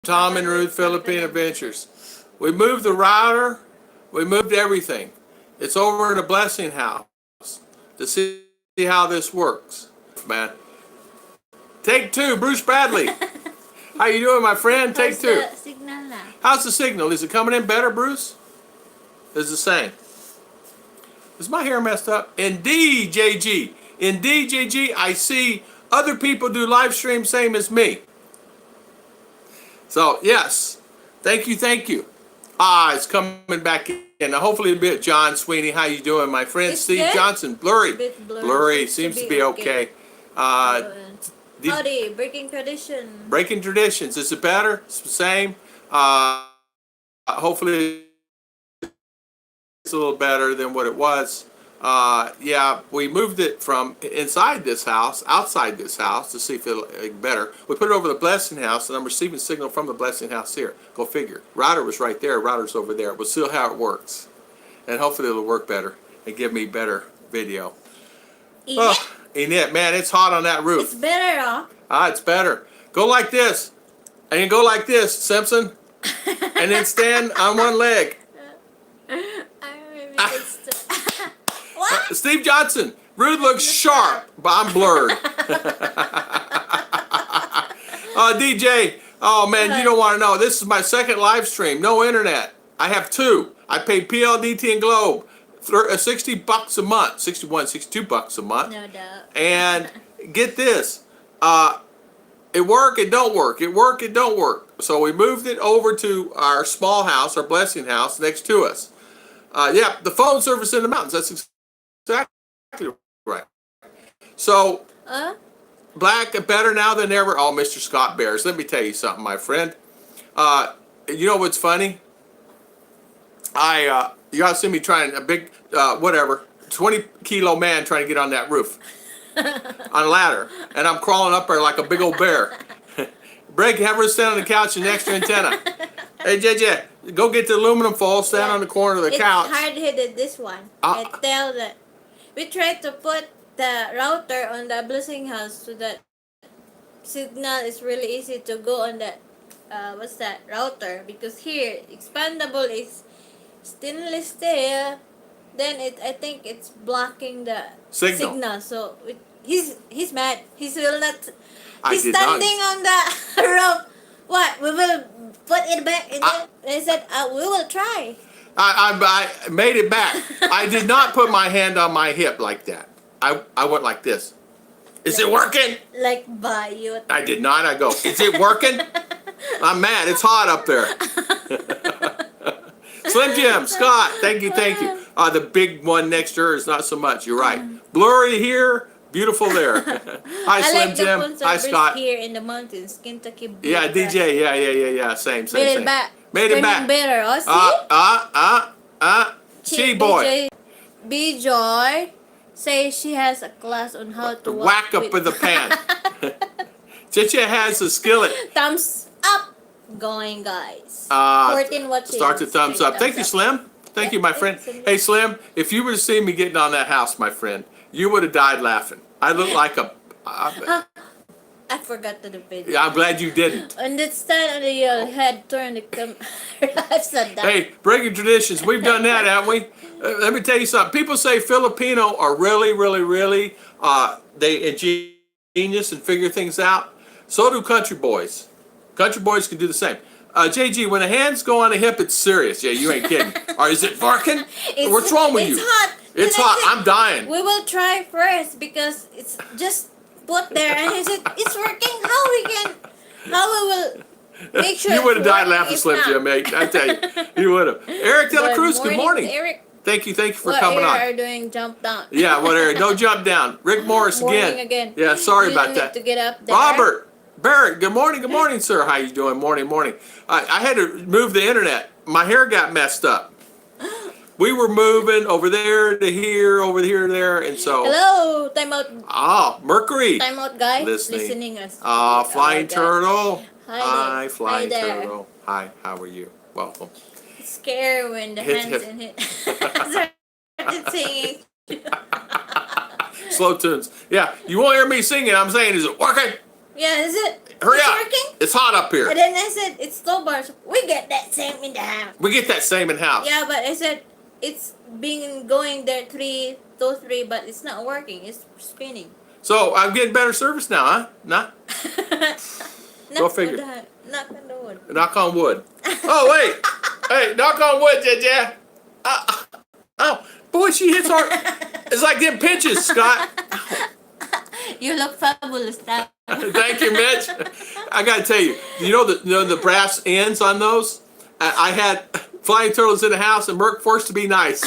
Tom and Ruth Philippine Adventures. We moved the router. We moved everything. It's over in the Blessing House to see how this works, man. Take two, Bruce Bradley. How you doing, my friend? Take two. How's the signal na? How's the signal? Is it coming in better, Bruce? Is the same? Is my hair messed up? Indeed, Jaygee. Indeed, Jaygee. I see other people do live stream same as me. So yes, thank you, thank you. It's coming back in. Now, hopefully a bit. John Sweeney, how you doing, my friend? It's Steve good. Johnson, blurry, Blurry. seems to be okay. Howdy, breaking tradition. Breaking traditions. Is it better? It's the same. Hopefully it's a little better than what it was. Yeah, we moved it from inside this house, outside this house, to see if it'll get better. We put it over the Blessing House, and I'm receiving signal from the Blessing House here. Go figure. Router was right there. Router's over there. We'll see how it works. And hopefully it'll work better and give me better video. Oh, Enid, man, it's hot on that roof. It's better, huh? It's better. Go like this. And you go like this, Simpson. And then stand on one leg. What? Steve Johnson. Ruth looks sharp, but I'm blurred. DJ. Oh, man, you don't want to know. This is my second live stream. No internet. I have two. I pay PLDT and Globe. $60 a month. 61, $62 a month. No doubt. And get this. It work, it don't work. It work, it don't work. So we moved it over to our small house, our Blessing House, next to us. Yeah, the phone service in the mountains. That's exactly right. So, black better now than ever. Oh, Mr. Scott Bears, let me tell you something, my friend. You know what's funny? You gotta see me trying a big, 20-kilo man trying to get on that roof. On a ladder. And I'm crawling up there like a big old bear. Break, have her stand on the couch and extra antenna. Hey, JJ, go get the aluminum foil, stand on the corner of the couch. It's hard-headed, this one. I tell that. We tried to put the router on the Blessing House so that signal is really easy to go on that, what's that, router. Because here, expandable is stainless steel. Then I think it's blocking the signal. So he's mad. He's will not. He's standing on the rope. What? We will put it back in there. They said we will try. I made it back. I did not put my hand on my hip like that. I went like this. Is it working? Like by you. I did not. I go. Is it working? I'm mad. It's hot up there. Slim Jim, Scott, thank you, thank you. The big one next to her is not so much. You're right. Blurry here, beautiful there. Hi, Slim Jim. Hi, Scott. Here in the mountains, Kentucky. Yeah, DJ. Yeah. Same. Made it back. Made it back. Better. Oh, see? Boy. B Joy says she has a class on how to whack up with the pan. Chicha has a skillet. Thumbs up. Going, guys. 14 watching. Start the thumbs up. Thank you, Slim. Thank you, my friend. Hey, Slim, if you would have seen me getting on that house, my friend, you would have died laughing. I look like a... I forgot to do video. Yeah, I'm glad you didn't. And it's time the head turned the camera upside down. Hey, breaking traditions. We've done that, haven't we? Let me tell you something. People say Filipino are really, they ingenious and figure things out. So do country boys. Country boys can do the same. JG, when the hands go on the hip, it's serious. Yeah, you ain't kidding. Or is it working? What's wrong with you? It's hot. It's hot. I'm dying. We will try first because it's just put there. And he said, it's working. How we will make sure you would have died laughing, Slim Jim, mate. I tell you. You would have. Eric De La Cruz, good morning. Eric. Thank you for coming on. What are doing jump down? Yeah, what Eric? No jump down. Rick Morris again. Yeah, sorry about that. To get up there. Robert. Barrett, good morning, sir. How you doing? Morning. I had to move the internet. My hair got messed up. We were moving over there to here, over here to there, and so... Hello, time out. Mercury. Time out, guys. Listening us. Flying Turtle. Hi, Flying Turtle. Hi, how are you? Welcome. Scared when the hands in it. Started singing. Slow tunes. Yeah, you won't hear me singing. I'm saying, is it working? Yeah, is it? hurry It's up. working? It's hot up here. And then I said, it's low bars. We get that same in the house. We get that same in house. Yeah, but I said, it's been going there 3 to 3, but it's not working. It's spinning. So I'm getting better service now, huh? Nah? Go figure. Knock on the wood. Knock on wood. Oh, wait. Hey, knock on wood, JJ. Oh, boy, she hits hard. It's like them pinches, Scott. You look fabulous now. Thank you, Mitch. I got to tell you, you know the brass ends on those? I had flying turtles in the house, and Merc forced to be nice.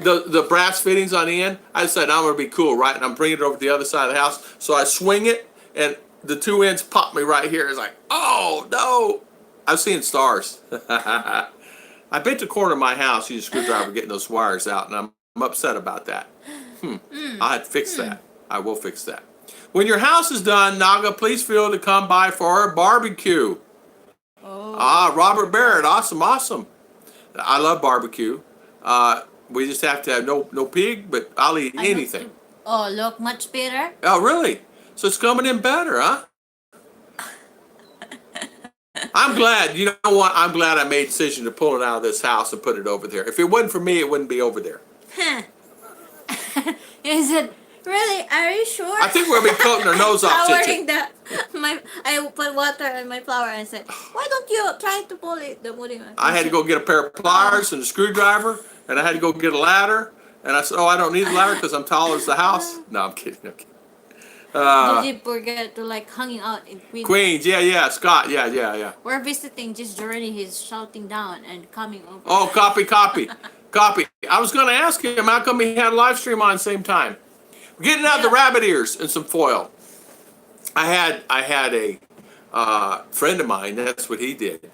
The brass fittings on the end, I said, I'm going to be cool, right? And I'm bringing it over to the other side of the house. So I swing it, and the two ends pop me right here. It's like, oh, no. I'm seeing stars. I bent the corner of my house using a screwdriver getting those wires out, and I'm upset about that. I'll have to fix that. I will fix that. When your house is done, Naga, please feel to come by for our barbecue. Oh. Robert Barrett, awesome. I love barbecue. We just have to have no pig, but I'll eat anything. Oh, look, much better. Oh, really? So it's coming in better, huh? I'm glad. You know what? I'm glad I made a decision to pull it out of this house and put it over there. If it wasn't for me, it wouldn't be over there. Huh. Is it really? Are you sure? I think we'll be cutting our nose off. Flowering I put water on my flower and said, why don't you try to pull it? I had to go get a pair of pliers and a screwdriver, and I had to go get a ladder. And I said, I don't need a ladder because I'm tall as the house. No, I'm kidding. Did you forget to hanging out in Queens? Queens, yeah, Scott, yeah. We're visiting just journey. He's shouting down and coming over. Oh, copy. I was going to ask him how come he had a live stream on the same time. We're getting out the rabbit ears and some foil. I had a friend of mine. That's what he did.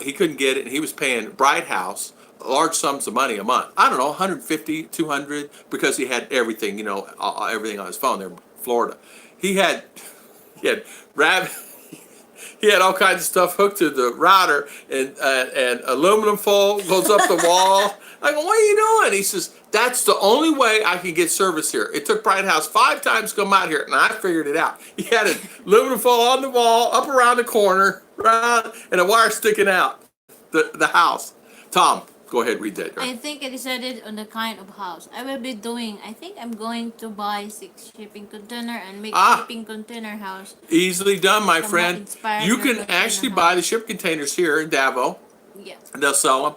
He couldn't get it, and he was paying Bright House large sums of money a month. I don't know, 150, 200, because he had everything, everything on his phone there in Florida. He had rabbit. He had all kinds of stuff hooked to the router, and aluminum foil goes up the wall. I go, what are you doing? He says, that's the only way I can get service here. It took Bright House 5 times to come out here, and I figured it out. He had an aluminum foil on the wall, up around the corner, and a wire sticking out the house. Tom, go ahead, read that. I think I decided on the kind of house I will be doing. I think I'm going to buy 6 shipping container and make shipping container house. Easily done, my friend. You can actually buy the ship containers here in Davao. Yeah. They'll sell them.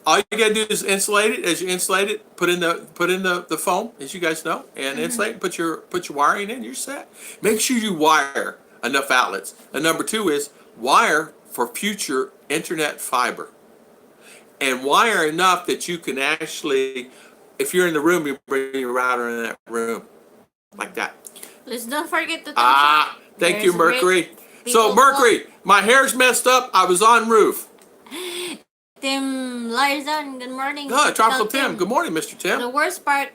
All you gotta do is insulate it. As you insulate it, put in the foam, as you guys know, and insulate. Put your wiring in. You're set. Make sure you wire enough outlets. And number 2 is wire for future internet fiber. And wire enough that you can actually, if you're in the room, you bring your router in that room, like that. Let's don't forget to. Thank you, Mercury. So Mercury, my hair's messed up. I was on roof. Tim Larzan, good morning. Tropical Tim. Good morning, Mr. Tim. The worst part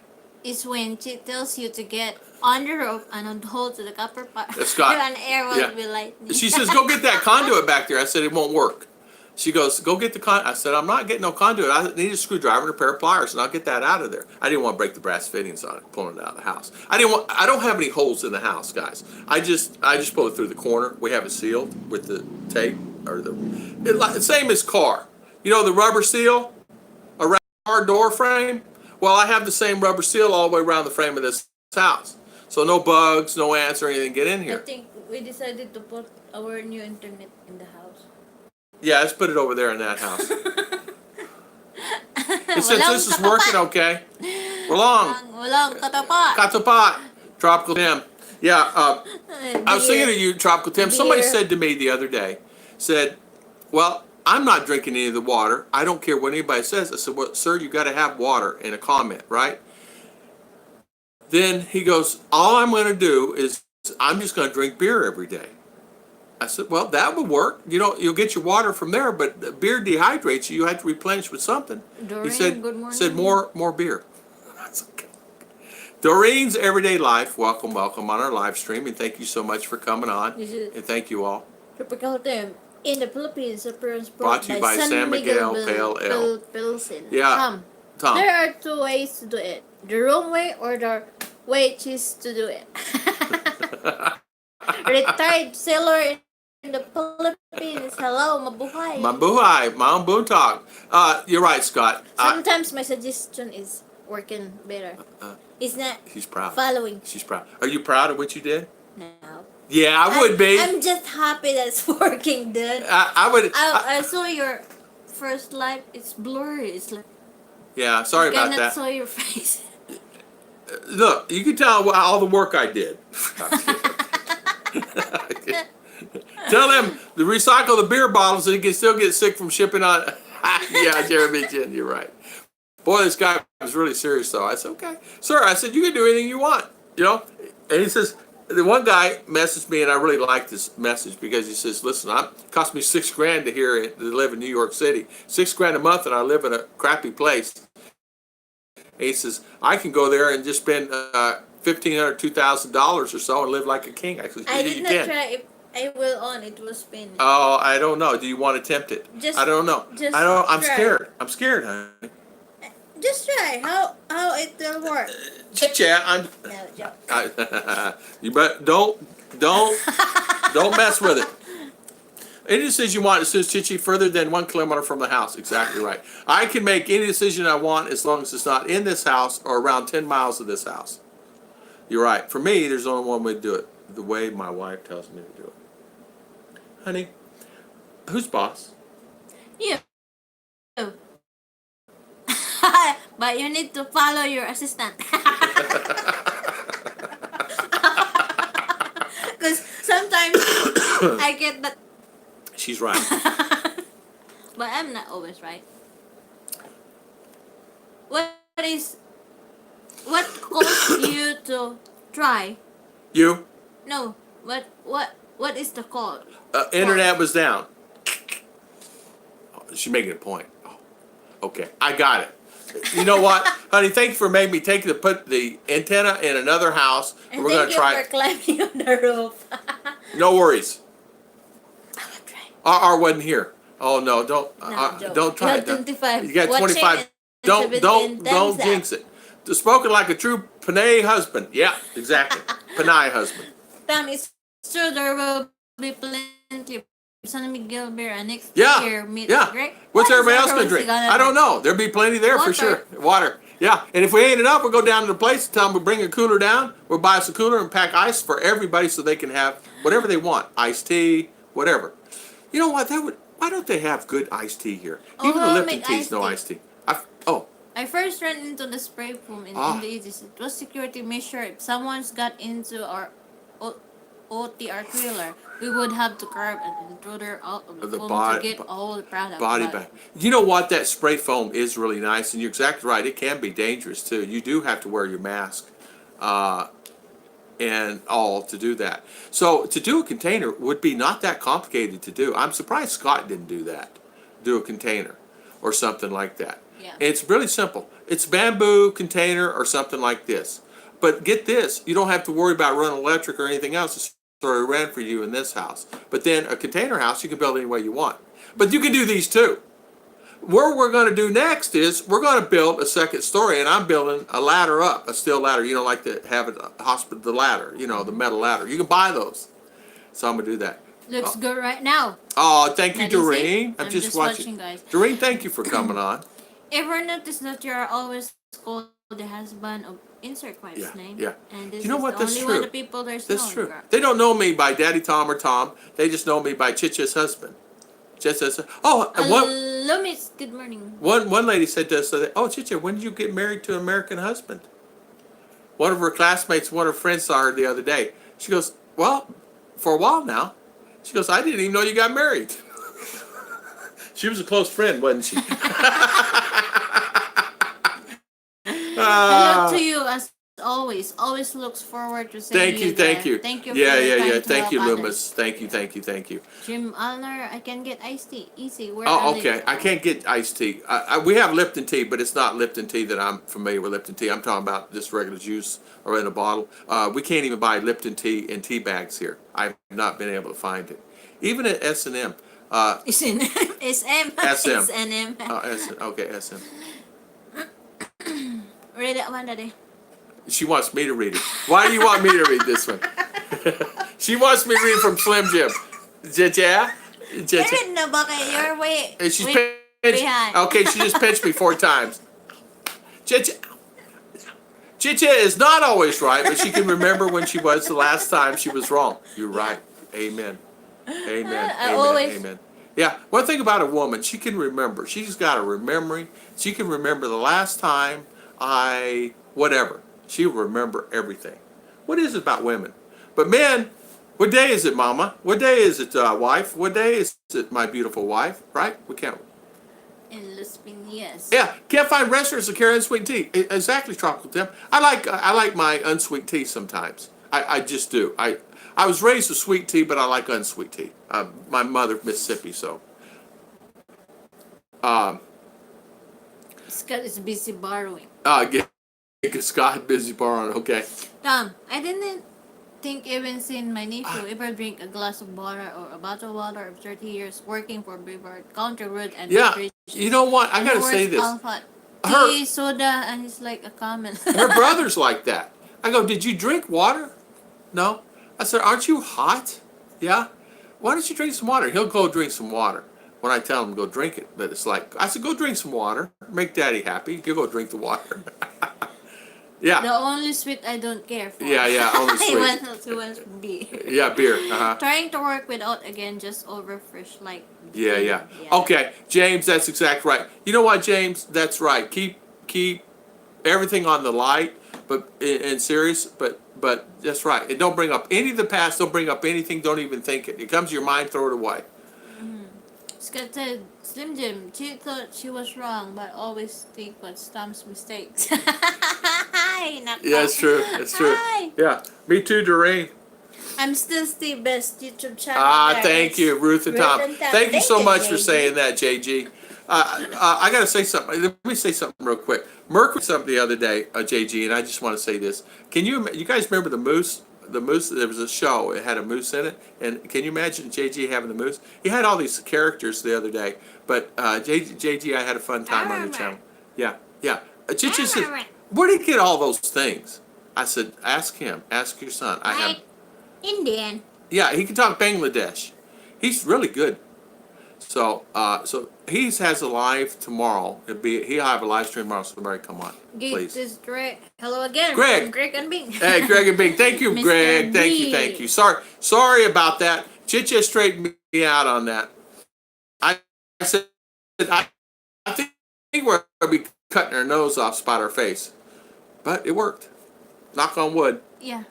is when she tells you to get on the roof and on hold to the copper pipe. Scott. And air will be lightning. She says, go get that conduit back there. I said, it won't work. She goes, go get the conduit. I said, I'm not getting no conduit. I need a screwdriver and a pair of pliers, and I'll get that out of there. I didn't want to break the brass fittings on it, pulling it out of the house. I don't have any holes in the house, guys. I just pull it through the corner. We have it sealed with the tape or same as car. You know the rubber seal around our door frame? Well, I have the same rubber seal all the way around the frame of this house. So no bugs, no ants or anything get in here. I think we decided to put our new internet in the house. Yeah, let's put it over there in that house. And since this is working okay, Walang katapat. Katapat. Tropical Tim. Yeah, I was thinking of you, Tropical Tim. Somebody said to me the other day, well, I'm not drinking any of the water. I don't care what anybody says. I said, well, sir, you got to have water in a comment, right? Then he goes, all I'm going to do is I'm just going to drink beer every day. I said, well, that would work. You'll get your water from there, but beer dehydrates you. You have to replenish with something. Doreen, he said, good morning. Said more beer. That's okay. Doreen's Everyday Life, welcome on our live stream, and thank you so much for coming on. And thank you all. Tropical Tim. In the Philippines, appearance brought to you by San Miguel Pale Ale. Pilsen. Yeah, Tom. There are 2 ways to do it. The wrong way or the way it is to do it. Retired sailor in the Philippines. Hello, mabuhay. Mabuhay, Mount Boontalk. You're right, Scott. Sometimes my suggestion is working better. It's not She's proud. following. She's proud. Are you proud of what you did? No. Yeah, I would be. I'm just happy that it's working, dude. I would. I saw your first live. It's blurry. It's like Yeah, sorry about cannot that. saw your face. Look, you can tell all the work I did. Tell them to recycle the beer bottles so you can still get sick from shipping on. Yeah, Jeremy, Jen, you're right. Boy, this guy was really serious, though. I said, okay. Sir, I said, you can do anything you want, you know? And he says, the one guy messaged me, and I really liked this message because he says, listen, it cost me $6,000 to live in New York City. $6,000 a month, and I live in a crappy place. And he says, I can go there and just spend $1,500, $2,000 or so and live like a king. I said, I did you not can. try. If I will on, it will spin. Oh, I don't know. Do you want to tempt it? Just, I don't know. Just I don't. I'm try. scared. I'm scared, honey. Just try. How it will work? Chit chat. I'm. No joke. You bet. Don't mess with it. Any decision you want, it says Chichi further than 1 kilometer from the house. Exactly right. I can make any decision I want as long as it's not in this house or around 10 miles of this house. You're right. For me, there's only one way to do it. The way my wife tells me to do it. Honey, who's boss? You. But you need to follow your assistant. Because sometimes I get that. She's right. But I'm not always right. What caused you to try? You? No. What is the cause? Internet was down. She's making a point. Oh, okay, I got it. You know what, honey? Thank you for making me put the antenna in another house. And we're gonna try. thank you for climbing on the roof. No worries. I will try. R wasn't here. Oh no! Don't try You it. have 25. You got Watch 25. it Don't and 17 thumbs jinx it. Spoken like a true Panay husband. Yeah, exactly. Panay husband. Tam, it's true there will be plenty of San Miguel beer next Yeah, year. Meet yeah. Greg. What's What everybody is else gonna drink? gonna I don't know. There'll be plenty there for Water. sure. Water. Yeah, and if we ain't enough, we'll go down to the place and tell them we'll bring a cooler down. We'll buy us a cooler and pack ice for everybody so they can have whatever they want. Iced tea, whatever. You know what? Why don't they have good iced tea here? Oh, Even the I'll Lipton make tea's iced no tea. iced tea. I first ran into the spray foam in the ages. It was security measure. If someone's got into our OTR trailer, we would have to carve an intruder out of the foam to get all the product. Body bag. You know what? That spray foam is really nice, and you're exactly right. It can be dangerous too. You do have to wear your mask, and all to do that. So to do a container would be not that complicated to do. I'm surprised Scott didn't do that. Do a container or something like that. Yeah. It's really simple. It's bamboo container or something like this. But get this, you don't have to worry about running electric or anything else. It's already ran for you in this house. But then a container house, you can build any way you want. But you can do these too. What we're going to do next is we're going to build a second story, and I'm building a ladder up, a steel ladder. You know, like to have at the hospital, the ladder, you know, the metal ladder. You can buy those. So I'm going to do that. Looks good right now. Oh, thank you, Let me see. Doreen. I'm just watching. Guys. Doreen, thank you for coming on. Ever notice that you are always called the husband of insert wife's Yeah, name? yeah. And this You know is what? the That's only true. one of the people there's That's true. girl. They don't know me by Daddy Tom or Tom. They just know me by Chicha's husband. Chicha's. Oh, and Hello, Miss. Good morning. one lady said to us, "Oh, Chicha, when did you get married to an American husband?" One of her classmates, one of her friends saw her the other day. She goes, "Well, for a while now." She goes, "I didn't even know you got married." She was a close friend, wasn't she? Hello to you as always. Always looks forward to seeing Thank you. Thank you Yeah, for your time to Thank help you, others. Loomis. Thank you. Jim Alner, I can get iced tea. Easy. Where Oh, are okay. they? I can't get iced tea. We have Lipton tea, but it's not Lipton tea that I'm familiar with. Lipton tea. I'm talking about just regular juice or in a bottle. We can't even buy Lipton tea in tea bags here. I've not been able to find it. Even at S&M. It's in SM. SM. It's NM. Okay, SM. Read that one, Daddy. She wants me to read it. Why do you want me to read this one? She wants me to read from Slim Jim. Yeah? Meron na ba kayo? You're way, And she's way pinched. behind. Okay, she just pinched me 4 times. Chicha is not always right, but she can remember when she was the last time she was wrong. You're right. Amen. Amen. Amen. Yeah, one thing about a woman, she can remember. She's got a memory. She can remember the last time whatever. She'll remember everything. What is it about women? But men, what day is it, Mama? What day is it, wife? What day is it, my beautiful wife? Right? We can't. In Los Piñas. Yeah, can't find restaurants that carry unsweet tea. Exactly, Tropical Tim. I like my unsweet tea sometimes. I just do. I was raised with sweet tea, but I like unsweet tea. My mother, Mississippi, so. Scott is busy borrowing. Scott busy borrowing. Okay. Tom, I didn't think even seen my nephew ever drink a glass of water or a bottle of water of 30 years working for Brevard, Counter Road, and Yeah, you know what? I gotta say this. Tea, soda, and it's like a common. Her brother's like that. I go, did you drink water? No. I said, aren't you hot? Yeah. Why don't you drink some water? He'll go drink some water when I tell him to go drink it. But it's like, I said, go drink some water. Make Daddy happy. He'll go drink the water. Yeah. The only sweet I don't care for. Yeah, only sweet. He wants beer. Yeah, beer. Uh-huh. Trying to work without, again, just over fresh, like. Yeah. Okay, James, that's exactly right. You know what, James? That's right. Keep everything on the light, but and serious, but that's right. And don't bring up any of the past. Don't bring up anything. Don't even think it. It comes to your mind, throw it away. Scott said, Slim Jim, she thought she was wrong, but always think what's Tom's mistakes. Yeah, it's true. It's true. Hi. Yeah, me too, Doreen. I'm still Steve Best YouTube channel. Thank you, Ruth and Tom. Thank you so much for Jaygee. saying that, Jaygee. I got to say something. Let me say something real quick. Merk was something the other day, Jaygee, and I just want to say this. You guys remember the moose? The moose, there was a show, it had a moose in it, and can you imagine Jaygee having the moose? He had all these characters the other day, but Jaygee, I had a fun time on your channel. Yeah. Chichi said, where did he get all those things? I said, ask him, ask your son. I have Indian. Yeah, he can talk Bangladesh. He's really good. So he has a live tomorrow. He'll have a live stream tomorrow. So somebody come on, please. This is Greg. Hello again, Greg. Greg and Bing. Hey, Greg and Bing. Thank you, Mr. Greg. B. Thank you. Sorry about that. Chicha straightened me out on that. I said I think we're gonna be cutting our nose off, spot our face, but it worked. Knock on wood. Yeah.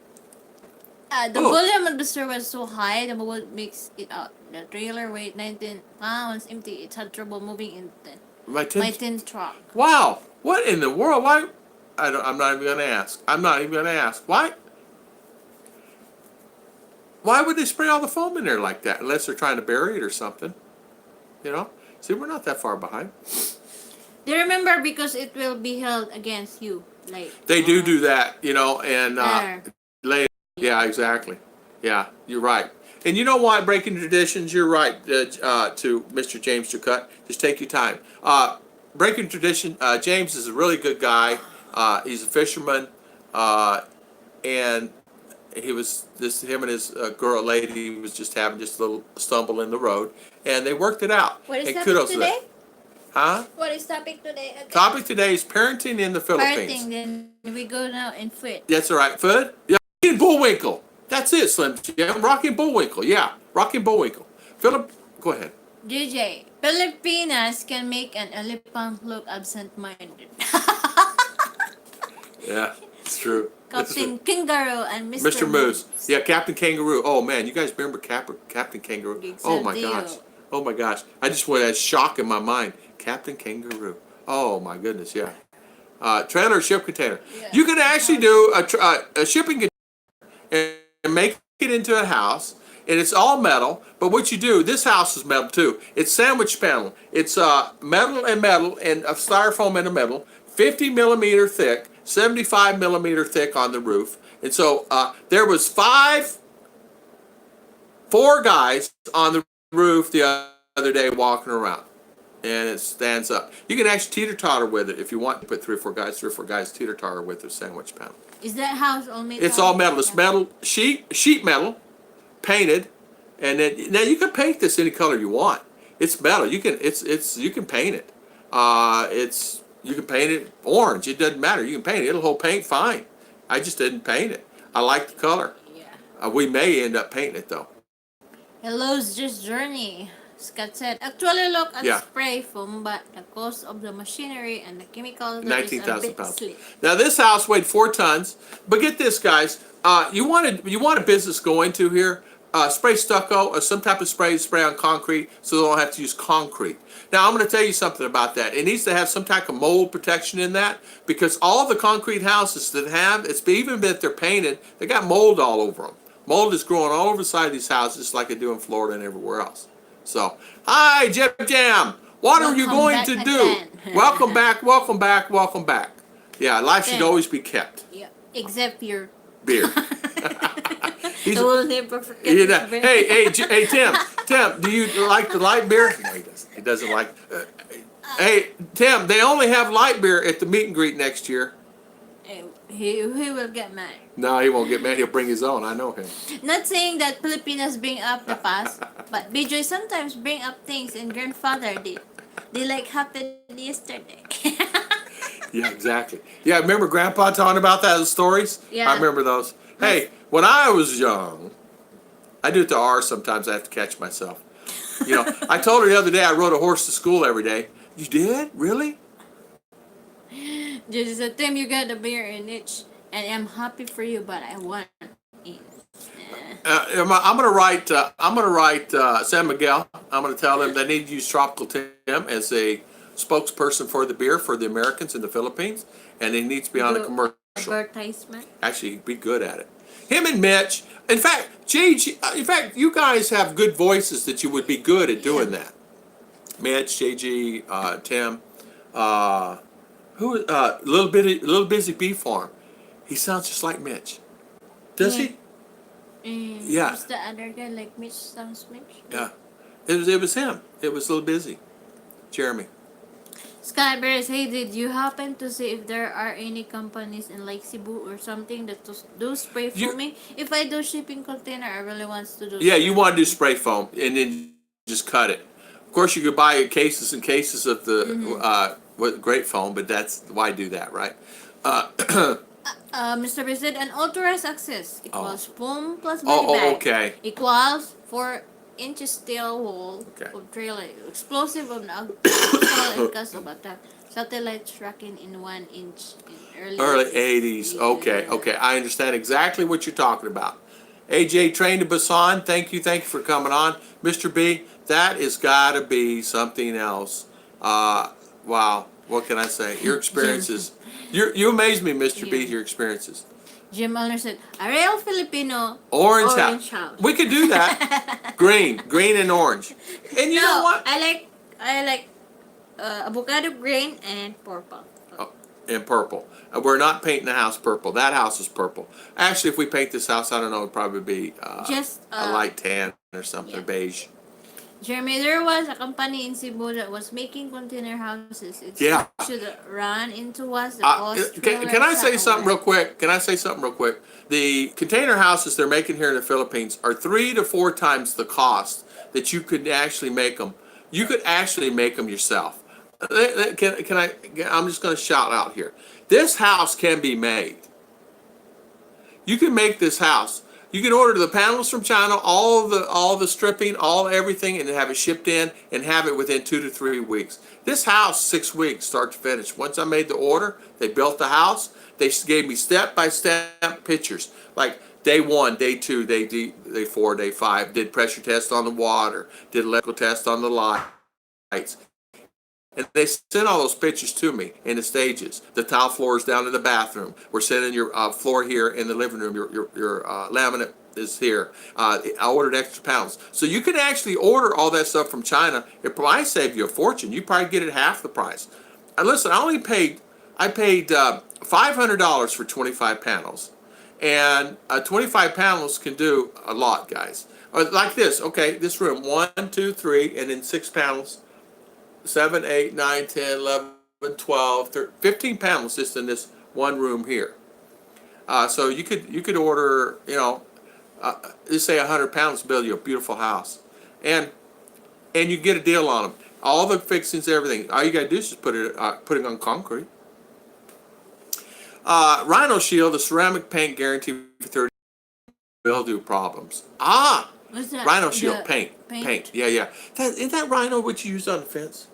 The volume of the store was so high, the mobile makes it out. The trailer weighed 19 pounds, empty. It had trouble moving in my tin truck. Wow. What in the world? Why? I'm not even going to ask. Why? Why would they spray all the foam in there like that? Unless they're trying to bury it or something. You know? See, we're not that far behind. They remember because it will be held against you. Like they do that, you know, and later. Yeah, exactly. Yeah, you're right. And you know why, breaking traditions, you're right, to Mr. James Ducut. Just take your time. Breaking tradition, James is a really good guy. He's a fisherman. And him and his lady was just having just a little stumble in the road. And they worked it out. What is and topic kudos today? To that. Huh? What is topic today? Okay. Topic today is parenting in the Philippines. Parenting, then we go now in food. That's all right. Food? Yeah. Rocking Bullwinkle. That's it, Slim Jim. Rocking Bullwinkle. Yeah. Rocking Bullwinkle. Philip, go ahead. JJ, Filipinas can make an elephant look absent-minded. Yeah, it's true. Captain Kangaroo and Mr. Moose. Yeah, Captain Kangaroo. Oh, man. You guys remember Captain Kangaroo? Oh, my gosh. Oh, my gosh. I just went that shock in my mind. Captain Kangaroo. Oh, my goodness. Yeah. Trailer ship container. Yeah. You can actually do a shipping container and make it into a house, and it's all metal. But what you do, this house is metal too. It's sandwich panel. It's metal and a styrofoam in the middle, 50 millimeter thick, 75 millimeter thick on the roof. And so there was four guys on the roof the other day walking around. And it stands up. You can actually teeter-totter with it if you want to put three or four guys teeter-totter with a sandwich panel. Is that house all metal? It's all metal. It's metal, sheet metal, painted, and then now you can paint this any color you want. It's metal. You can you can paint it. You can paint it orange. It doesn't matter. You can paint it. It'll hold paint fine. I just didn't paint it. I like the color. Yeah. We may end up painting it though. Hello's just journey. Scott said, actually look at Yeah. spray foam, but the cost of the machinery and the chemicals is 19,000 a bit pounds. steep. Now this house weighed 4 tons, but get this, guys. You want a business go into here? Spray stucco or some type of spray on concrete, so they don't have to use concrete. Now I'm going to tell you something about that. It needs to have some type of mold protection in that, because all the concrete houses that have, even if they're painted, they got mold all over them. Mold is growing all over the side of these houses, like they do in Florida and everywhere else. So, hi, Jim Jam. What are you going to do? Welcome back, welcome back, welcome back. Yeah, life should always be kept. Yeah, except your Beer. I will never forget this beer. Hey, Tim, do you like the light beer? No, he doesn't. He doesn't like. Hey, Tim, they only have light beer at the meet and greet next year. He will get mad. No, he won't get mad. He'll bring his own. I know him. Not saying that Filipinas bring up the past, but BJ sometimes bring up things and grandfather did. They like happened yesterday. Yeah, exactly. Yeah, remember Grandpa talking about that in the stories? Yeah. I remember those. Hey, when I was young, I do it to R sometimes. I have to catch myself. You know, I told her the other day I rode a horse to school every day. You did? Really? Just said, Tim, you got the beer in it, and I'm happy for you, but I want it. I'm gonna write San Miguel. I'm gonna tell them they need to use Tropical Tim as a spokesperson for the beer for the Americans in the Philippines, and he needs to be on a commercial. Advertisement. Actually, he'd be good at it. Him and Mitch. In fact, you guys have good voices that you would be good at doing that. Mitch, Jaygee, Tim, Little Busy Bee Farm. He sounds just like Mitch. Does he? Yeah. Who's the other guy like Mitch sounds Mitch? Yeah. It was him. It was Little Busy. Jeremy. Sky Bears, hey, did you happen to see if there are any companies in like Cebu or something that do spray foaming? If I do shipping container, I really want to do. Yeah, you want to do spray foam and then just cut it. Of course, you could buy cases and cases of the great foam, but that's why do that, right? Mr. B said an authorized access equals foam plus body bag okay. equals 4-inch steel wall of trailer explosive of the and cast of attack satellite tracking in 1 inch in early 80s. Yeah. Okay. I understand exactly what you're talking about. AJ Train to Basan, thank you for coming on. Mr. B, that has got to be something else. Wow, what can I say? Your experiences, you amaze me, Mr. B, your experiences. Jim Ulner said, a real Filipino orange house. We could do that. green and orange. And you know what? I like avocado green and purple. And purple. We're not painting the house purple. That house is purple. Actually, if we paint this house, I don't know, it'd probably be just a light tan or something, beige. Jeremy, there was a company in Cebu that was making container houses. It should run into us. Can I say something real quick? The container houses they're making here in the Philippines are 3 to 4 times the cost that you could actually make them. You could actually make them yourself. Can I? I'm just going to shout out here. This house can be made. You can make this house. You can order the panels from China, all the stripping, everything, and have it shipped in and have it within 2 to 3 weeks. This house, 6 weeks, start to finish. Once I made the order, they built the house. They gave me step-by-step pictures, like day 1, day 2, day 4, day 5. Did pressure test on the water. Did electrical test on the lights. And they sent all those pictures to me in the stages. The tile floors down in the bathroom. We're sending your floor here in the living room. Your laminate is here. I ordered extra panels. So you can actually order all that stuff from China. It might save you a fortune. You probably get it half the price. And listen, I paid $500 for 25 panels. And 25 panels can do a lot, guys. Like this, okay, this room, 1, 2, 3, and then 6 panels. 7, 8, 9, 10, 11, 12, 13, 15 panels just in this one room here. So you could order, Just say 100 pounds to build you a beautiful house, and you get a deal on them. All the fixings, everything. All you gotta do is just put it on concrete. Rhino Shield, the ceramic paint guarantee for 30 mildew problems. What's that? Rhino Shield The paint. Yeah. Isn't that Rhino what you used on the fence?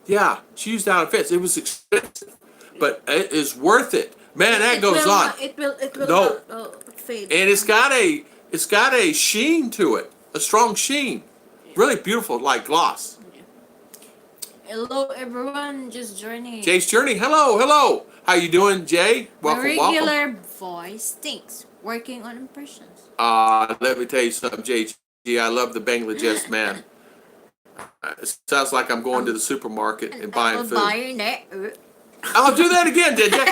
Yeah, she used it on the fence. It was expensive, but it is worth it. Man, that goes on. It will No. not fade. And it's got a sheen to it, a strong sheen, really beautiful, like gloss. Hello everyone, just joining. Jay's Journey, hello. How you doing, Jay? My regular voice stinks. Working on impressions. Let me tell you something, Jaygee. I love the Bangladesh man. It sounds like I'm going to the supermarket and buying food. I'll do that again, did you?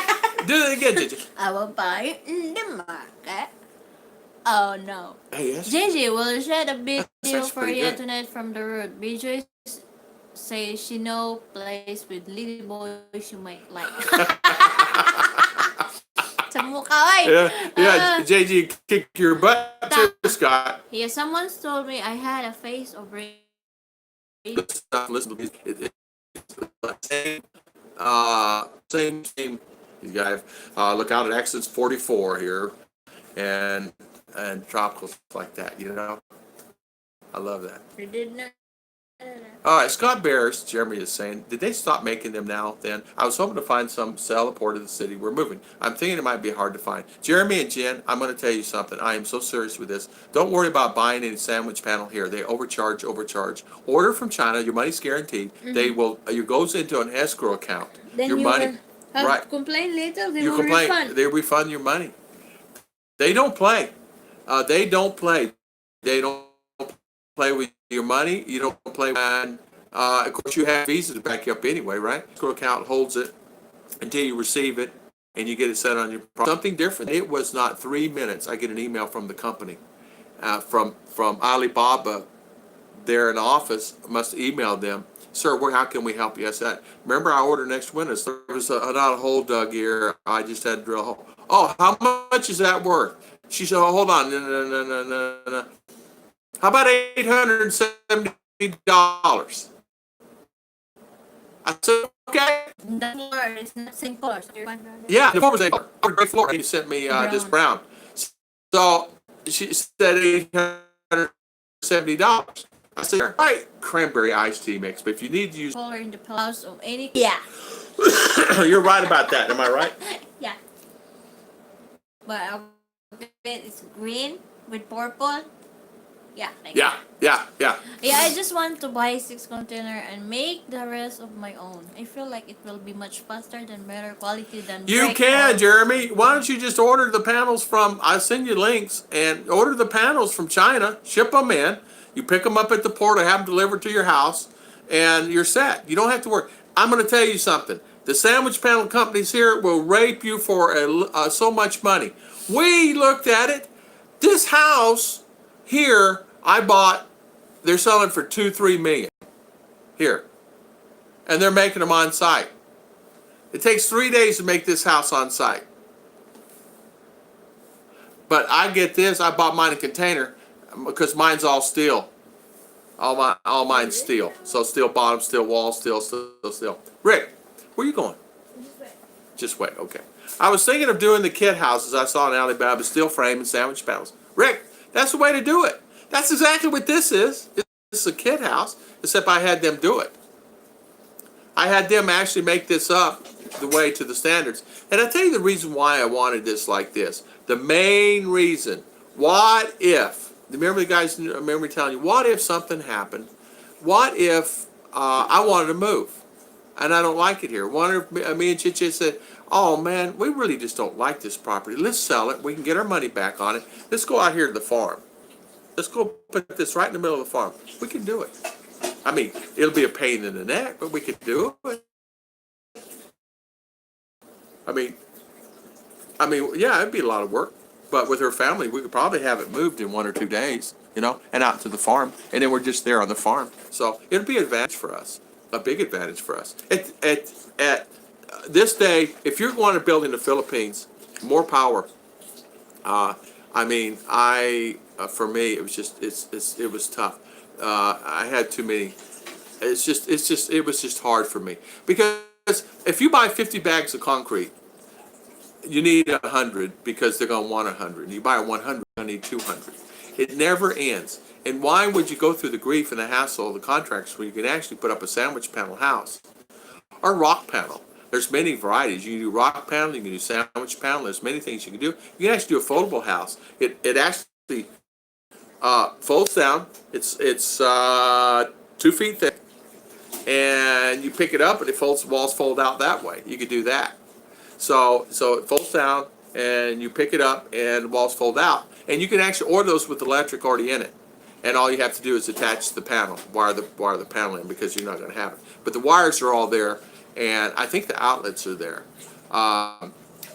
Do that again, did you? I will buy in the market. Oh no. Hey, yes. Jaygee will share the video for pretty you good. tonight from the road. BJ says she know place with little boys you might like. Sa mukha, oy. Yeah, Jaygee, kick your butt too, Scott. Yeah, someone told me I had a face of rage. Listen, it's the same. You guys, look out at exits 44 here, and tropicals like that. You know, I love that. You did not. All right, Scott Bears, Jeremy is saying, did they stop making them now? Then I was hoping to find some sell a port of the city. We're moving. I'm thinking it might be hard to find. Jeremy and Jen, I'm going to tell you something. I am so serious with this. Don't worry about buying any sandwich panel here. They overcharge. Order from China. Your money's guaranteed. They will. It goes into an escrow account. Then your you money. will have Right. complain later. They You will complain. refund. They refund your money. They don't play. They don't play. They don't play with your money. You don't play with. Of course, you have Visa to back you up anyway, right? Escrow account holds it until you receive it, and you get it set on your. Something different. It was not 3 minutes. I get an email from the company, from Alibaba. There in the office, must email them. Sir, how can we help you? I said, remember I ordered next winter. There was not a hole dug here. I just had to drill a hole. Oh, how much is that worth? She said, oh, hold on. No. How about $870? I said, okay. The floor is not same color. So Yeah, the floor was a great floor. He sent me this brown. So she said $870. I said, all right, cranberry iced tea mix. But if you need to use color in the house of any. Yeah. You're right about that. Am I right? Yeah. But our bed is green with purple. Yeah. Yeah. Yeah, I just want to buy 6 container and make the rest of my own. I feel like it will be much faster than better quality than. You can, Jeremy. Why don't you just order the panels from? I'll send you links and order the panels from China. Ship them in. You pick them up at the port or have them delivered to your house, and you're set. You don't have to worry. I'm going to tell you something. The sandwich panel companies here will rape you for so much money. We looked at it. This house here I bought. They're selling for $2-3 million here, and they're making them on site. It takes 3 days to make this house on site. But I get this. I bought mine in a container because mine's all steel. All mine's steel. So steel bottom, steel wall, steel. Rick, where you going? Just wait. Okay. I was thinking of doing the kit houses I saw in Alibaba, steel frame and sandwich panels. Rick, that's the way to do it. That's exactly what this is. It's a kit house, except I had them do it. I had them actually make this up the way to the standards. And I'll tell you the reason why I wanted this like this. The main reason. What if, remember the guys, remember me telling you, what if something happened? What if I wanted to move and I don't like it here? What if me and Chiche said, oh man, we really just don't like this property. Let's sell it. We can get our money back on it. Let's go out here to the farm. Let's go put this right in the middle of the farm. We can do it. I mean, it'll be a pain in the neck, but we could do it. I mean, yeah, it'd be a lot of work. But with her family, we could probably have it moved in 1 or 2 days, and out to the farm. And then we're just there on the farm. So it'll be an advantage for us, a big advantage for us. At this day, if you're going to build in the Philippines, more power. I mean, for me, it was just it was tough. I had too many. It was just hard for me because if you buy 50 bags of concrete, you need 100 because they're going to want 100. You buy 100, you're going to need 200. It never ends. And why would you go through the grief and the hassle of the contractors when you can actually put up a sandwich panel house or rock panel? There's many varieties. You can do rock panel, you can do sandwich panel. There's many things you can do. You can actually do a foldable house. It actually folds down. It's 2 feet thick, and you pick it up and it folds. The walls fold out that way. You could do that. So it folds down and you pick it up and the walls fold out. And you can actually order those with electric already in it. And all you have to do is attach the panel, wire the panel in because you're not going to have it. But the wires are all there, and I think the outlets are there.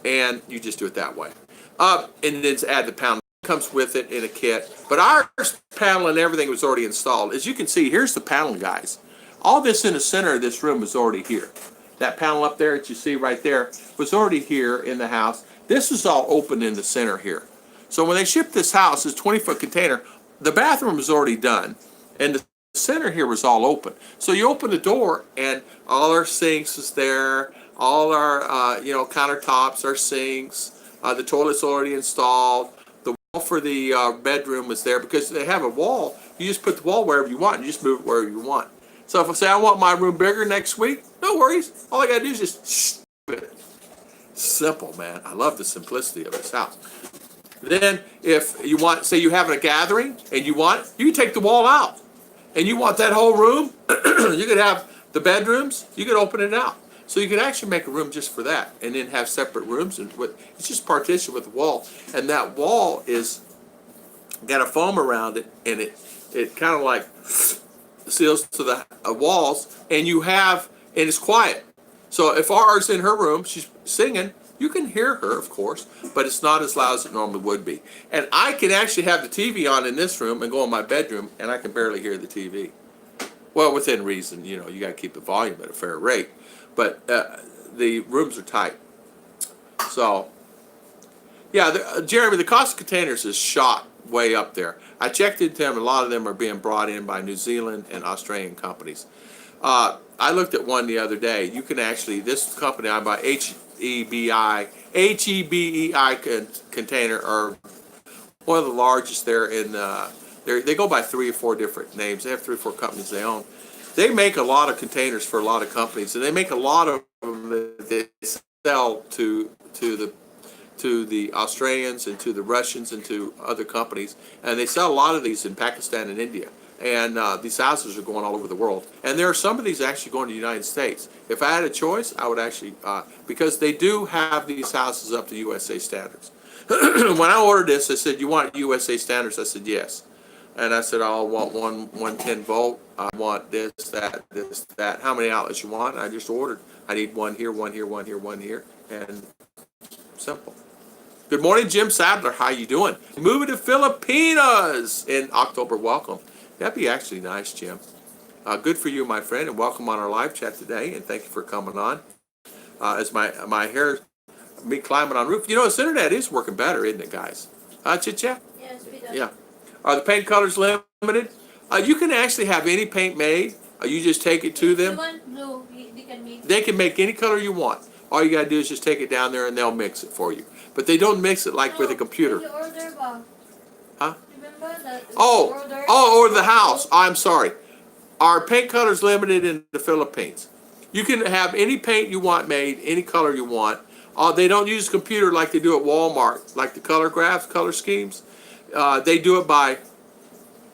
And you just do it that way. And then add the panel. It comes with it in a kit. But our panel and everything was already installed. As you can see, here's the panel, guys. All this in the center of this room is already here. That panel up there that you see right there was already here in the house. This is all open in the center here. So when they shipped this house, this 20-foot container, the bathroom was already done, and the center here was all open. So you open the door, and all our sinks is there, all our countertops, our sinks, the toilet's already installed. The wall for the bedroom was there because they have a wall. You just put the wall wherever you want, and you just move it wherever you want. So if I say I want my room bigger next week, no worries. All I gotta do is just ship it. Simple, man. I love the simplicity of this house. Then if you want, say you have a gathering and you can take the wall out. And you want that whole room, you could have the bedrooms, you could open it out. So you could actually make a room just for that and then have separate rooms. And it's just partitioned with the wall. And that wall is got a foam around it, and it kind of like seals to the walls, and it's quiet. So if ours in her room, she's singing, you can hear her, of course, but it's not as loud as it normally would be. And I can actually have the TV on in this room and go in my bedroom, and I can barely hear the TV. Well, within reason, you got to keep the volume at a fair rate. But the rooms are tight. So, yeah, Jeremy, the cost of containers is shot way up there. I checked into them. A lot of them are being brought in by New Zealand and Australian companies. I looked at one the other day. You can actually, this company I buy, HEBEI container, are one of the largest there in, they go by 3 or 4 different names. They have 3 or 4 companies they own. They make a lot of containers for a lot of companies, and they make a lot of them that they sell to the Australians and to the Russians and to other companies. And they sell a lot of these in Pakistan and India. And these houses are going all over the world. And there are some of these actually going to the United States. If I had a choice, I would actually, because they do have these houses up to USA standards. When I ordered this, they said, "You want USA standards?" I said, "Yes." And I said, "I want 110 volt. I want this, that. How many outlets you want?" And I just ordered. I need one here, one here, one here, one here. And simple. Good morning, Jim Sadler. How you doing? Moving to Filipinas in October. Welcome. That'd be actually nice, Jim. Good for you, my friend, and welcome on our live chat today. And thank you for coming on. As my hair, me climbing on roof. This internet is working better, isn't it, guys? Chit chat. Yes, we do. Yeah. Are the paint colors limited? You can actually have any paint made. You just take it to them. You want blue, they can make. They can make any color you want. All you gotta do is just take it down there and they'll mix it for you. But they don't mix it like with a computer. You order ba? Huh? Remember that? Or the house. I'm sorry. Our paint color's limited in the Philippines. You can have any paint you want made, any color you want. They don't use a computer like they do at Walmart, like the color graphs, color schemes. They do it by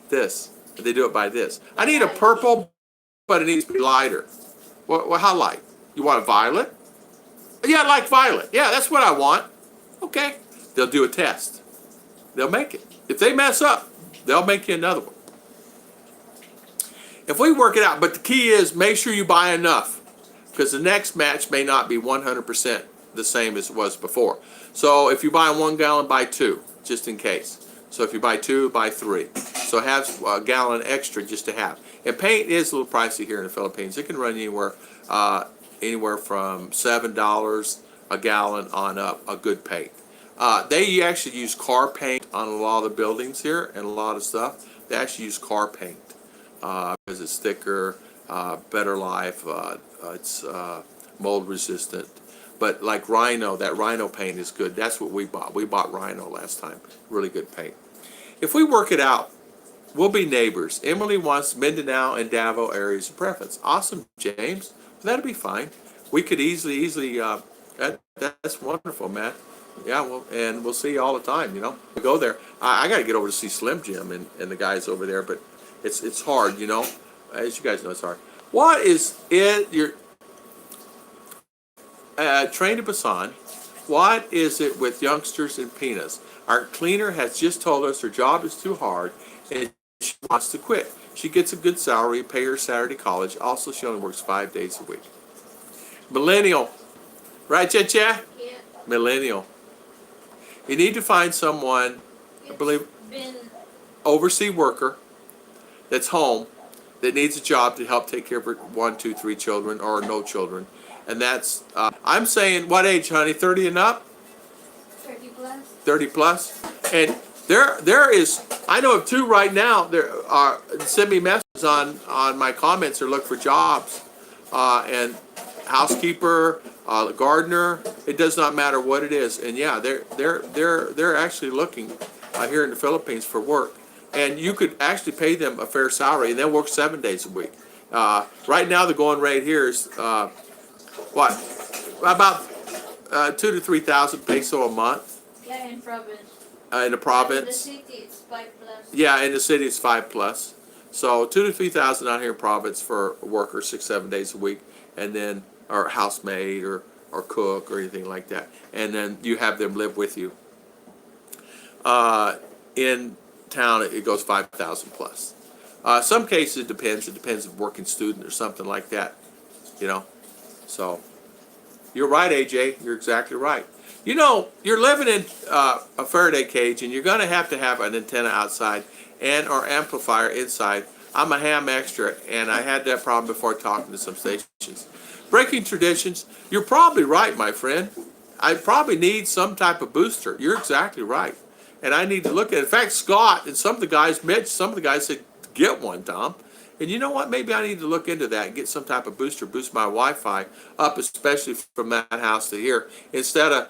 this. They do it by this. I need a purple, but it needs to be lighter. Well, how light? You want a violet? Yeah, I like violet. Yeah, that's what I want. Okay. They'll do a test. They'll make it. If they mess up, they'll make you another one. If we work it out, but the key is make sure you buy enough, because the next match may not be 100% the same as it was before. So if you buy 1 gallon, buy 2, just in case. So if you buy 2, buy 3. So have a gallon extra just to have. And paint is a little pricey here in the Philippines. It can run anywhere from $7 a gallon on up, a good paint. They actually use car paint on a lot of the buildings here and a lot of stuff. They actually use car paint because it's thicker, better life. It's mold resistant. But like Rhino, that Rhino paint is good. That's what we bought. We bought Rhino last time. Really good paint. If we work it out, we'll be neighbors. Emily wants Mindanao and Davao areas of preference. Awesome, James. That'll be fine. We could easily, that's wonderful, Matt. Yeah, well, and we'll see you all the time, you know. We go there. I got to get over to see Slim Jim and the guys over there, but it's hard, you know. As you guys know, it's hard. What is it, your Train to Busan, what is it with youngsters and peanuts? Our cleaner has just told us her job is too hard and she wants to quit. She gets a good salary, pay her Saturday college. Also, she only works 5 days a week. Millennial. Right, Cha? Yeah. Millennial. You need to find someone, I believe, Been overseas worker that's home that needs a job to help take care of her 1, 2, 3 children or no children. And that's, I'm saying, what age, honey? 30 and up? 30 plus. 30 plus? And there is, I know of 2 right now. There are, send me messages on my comments or look for jobs. And housekeeper, gardener, it does not matter what it is. And yeah, they're actually looking here in the Philippines for work. And you could actually pay them a fair salary, and they'll work 7 days a week. Right now, the going rate here is what? About 2,000 to 3,000 peso a month. Yeah, in province. In the province. In the city, it's 5 plus. Yeah, in the city it's 5 plus. So 2,000 to 3,000 out here in province for a worker 6, 7 days a week, and then or housemaid or cook or anything like that. And then you have them live with you. In town it goes 5,000 plus. Some cases it depends. It depends if working student or something like that. You know. So you're right, AJ. You're exactly right. You know, you're living in a Faraday cage, and you're going to have an antenna outside and or amplifier inside. I'm a ham extra, and I had that problem before talking to some stations. Breaking traditions. You're probably right, my friend. I probably need some type of booster. You're exactly right. And I need to look at it. In fact, Scott and some of the guys, Mitch, some of the guys said, get one, Tom. And you know what? Maybe I need to look into that and get some type of booster, boost my Wi-Fi up, especially from that house to here, instead of